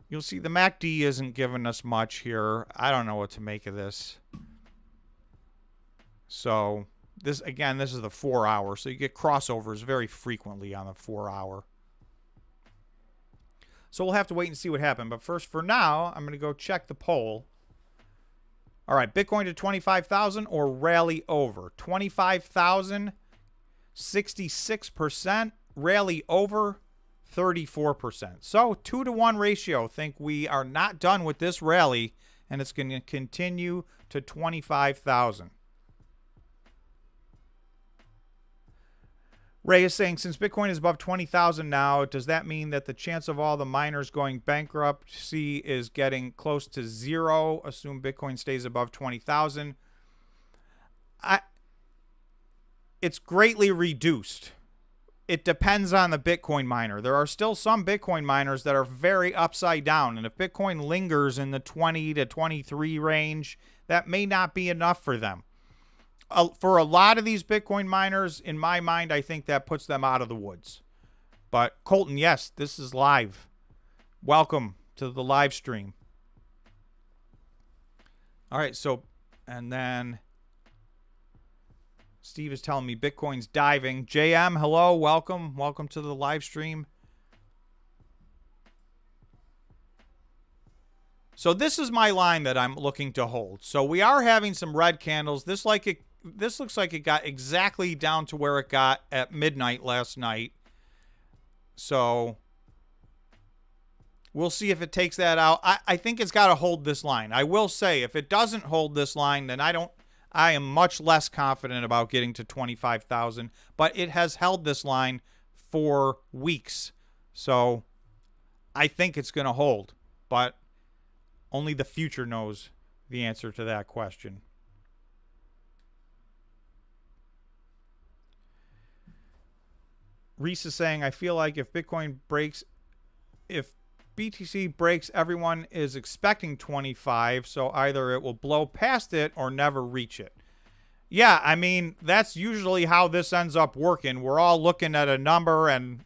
You'll see the MACD isn't giving us much here. I don't know what to make of this. So this, again, this is the 4-hour. So you get crossovers very frequently on the 4-hour. So we'll have to wait and see what happens. But first, for now, I'm going to go check the poll. All right, Bitcoin to 25,000 or rally over. 25,000, 66%. Rally over, 34%. So 2-to-1 ratio. Think we are not done with this rally, and it's going to continue to 25,000. Ray is saying, since Bitcoin is above 20,000 now, does that mean that the chance of all the miners going bankruptcy is getting close to 0? Assume Bitcoin stays above 20,000. It's greatly reduced. It depends on the Bitcoin miner. There are still some Bitcoin miners that are very upside down. And if Bitcoin lingers in the 20 to 23 range, that may not be enough for them. For a lot of these Bitcoin miners, in my mind, I think that puts them out of the woods. But Colton, yes, this is live. Welcome to the live stream. All right, so, and then Steve is telling me Bitcoin's diving. JM, hello, welcome. Welcome to the live stream. So this is my line that I'm looking to hold. So we are having some red candles. This looks like it got exactly down to where it got at midnight last night. So we'll see if it takes that out. I think it's got to hold this line. I will say if it doesn't hold this line, then I am much less confident about getting to 25,000. But it has held this line for weeks. So I think it's going to hold. But only the future knows the answer to that question. Reese is saying, I feel like if Bitcoin breaks if BTC breaks, everyone is expecting 25, so either it will blow past it or never reach it. Yeah, I mean, that's usually how this ends up working. We're all looking at a number and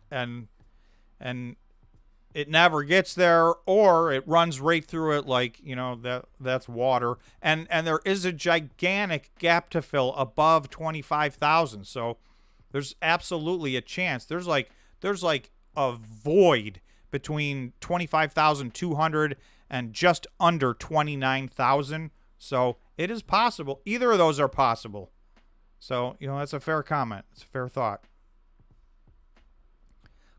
it never gets there, or it runs right through it like, you know, that's water. And there is a gigantic gap to fill above 25,000. So there's absolutely a chance. There's like a void between 25,200 and just under 29,000. So it is possible. Either of those are possible. So, you know, that's a fair comment. It's a fair thought.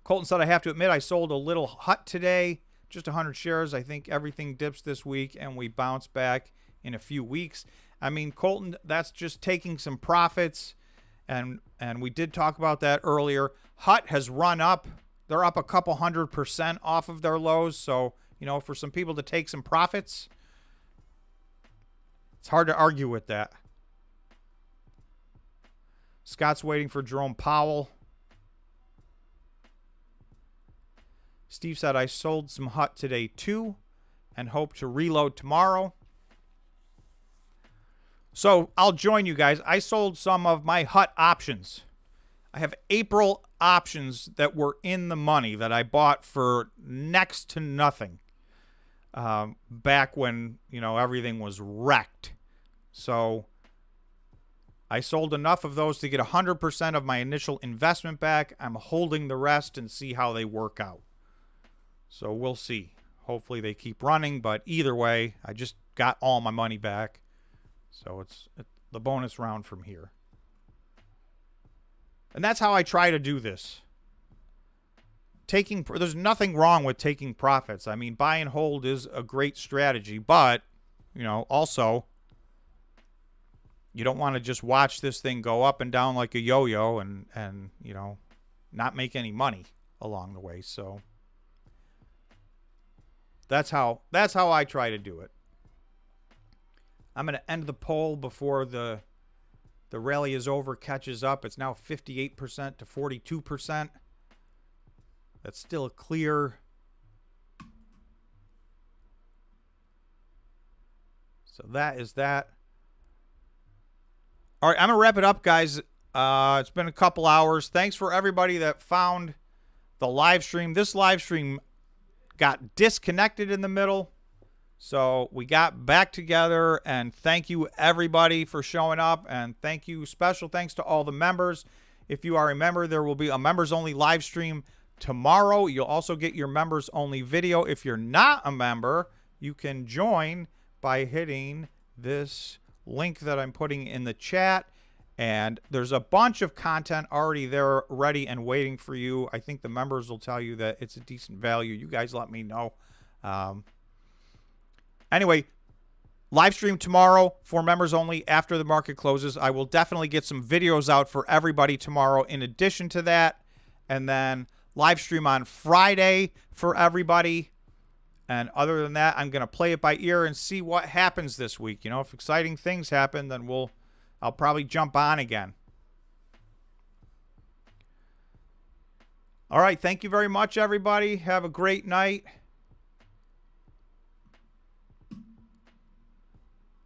Colton said, I have to admit, I sold a little hut today, just 100 shares. I think everything dips this week and we bounce back in a few weeks. I mean, Colton, that's just taking some profits. And we did talk about that earlier. Hut has run up. They're up a couple 100% off of their lows. So, you know, for some people to take some profits, it's hard to argue with that. Scott's waiting for Jerome Powell. Steve said, I sold some hut today too and hope to reload tomorrow. So I'll join you guys. I sold some of my hut options. I have April options that were in the money that I bought for next to nothing back when, you know, everything was wrecked. So I sold enough of those to get 100% of my initial investment back. I'm holding the rest and see how they work out. So we'll see. Hopefully they keep running, but either way, I just got all my money back. So it's the bonus round from here. And that's how I try to do this. There's nothing wrong with taking profits. I mean, buy and hold is a great strategy, but, you know, also you don't want to just watch this thing go up and down like a yo-yo and you know, not make any money along the way. So that's how I try to do it. I'm going to end the poll before the rally is over, catches up. It's now 58% to 42%. That's still clear. So that is that. All right, I'm going to wrap it up, guys. It's been a couple hours. Thanks for everybody that found the live stream. This live stream got disconnected in the middle. So we got back together, and thank you everybody for showing up, and thank you, special thanks to all the members. If you are a member, there will be a members only live stream tomorrow. You'll also get your members only video. If you're not a member, you can join by hitting this link that I'm putting in the chat, and there's a bunch of content already there ready and waiting for you. I think the members will tell you that it's a decent value. You guys let me know. Anyway, live stream tomorrow for members only after the market closes. I will definitely get some videos out for everybody tomorrow in addition to that. And then live stream on Friday for everybody. And other than that, I'm going to play it by ear and see what happens this week. You know, if exciting things happen, then I'll probably jump on again. All right. Thank you very much, everybody. Have a great night.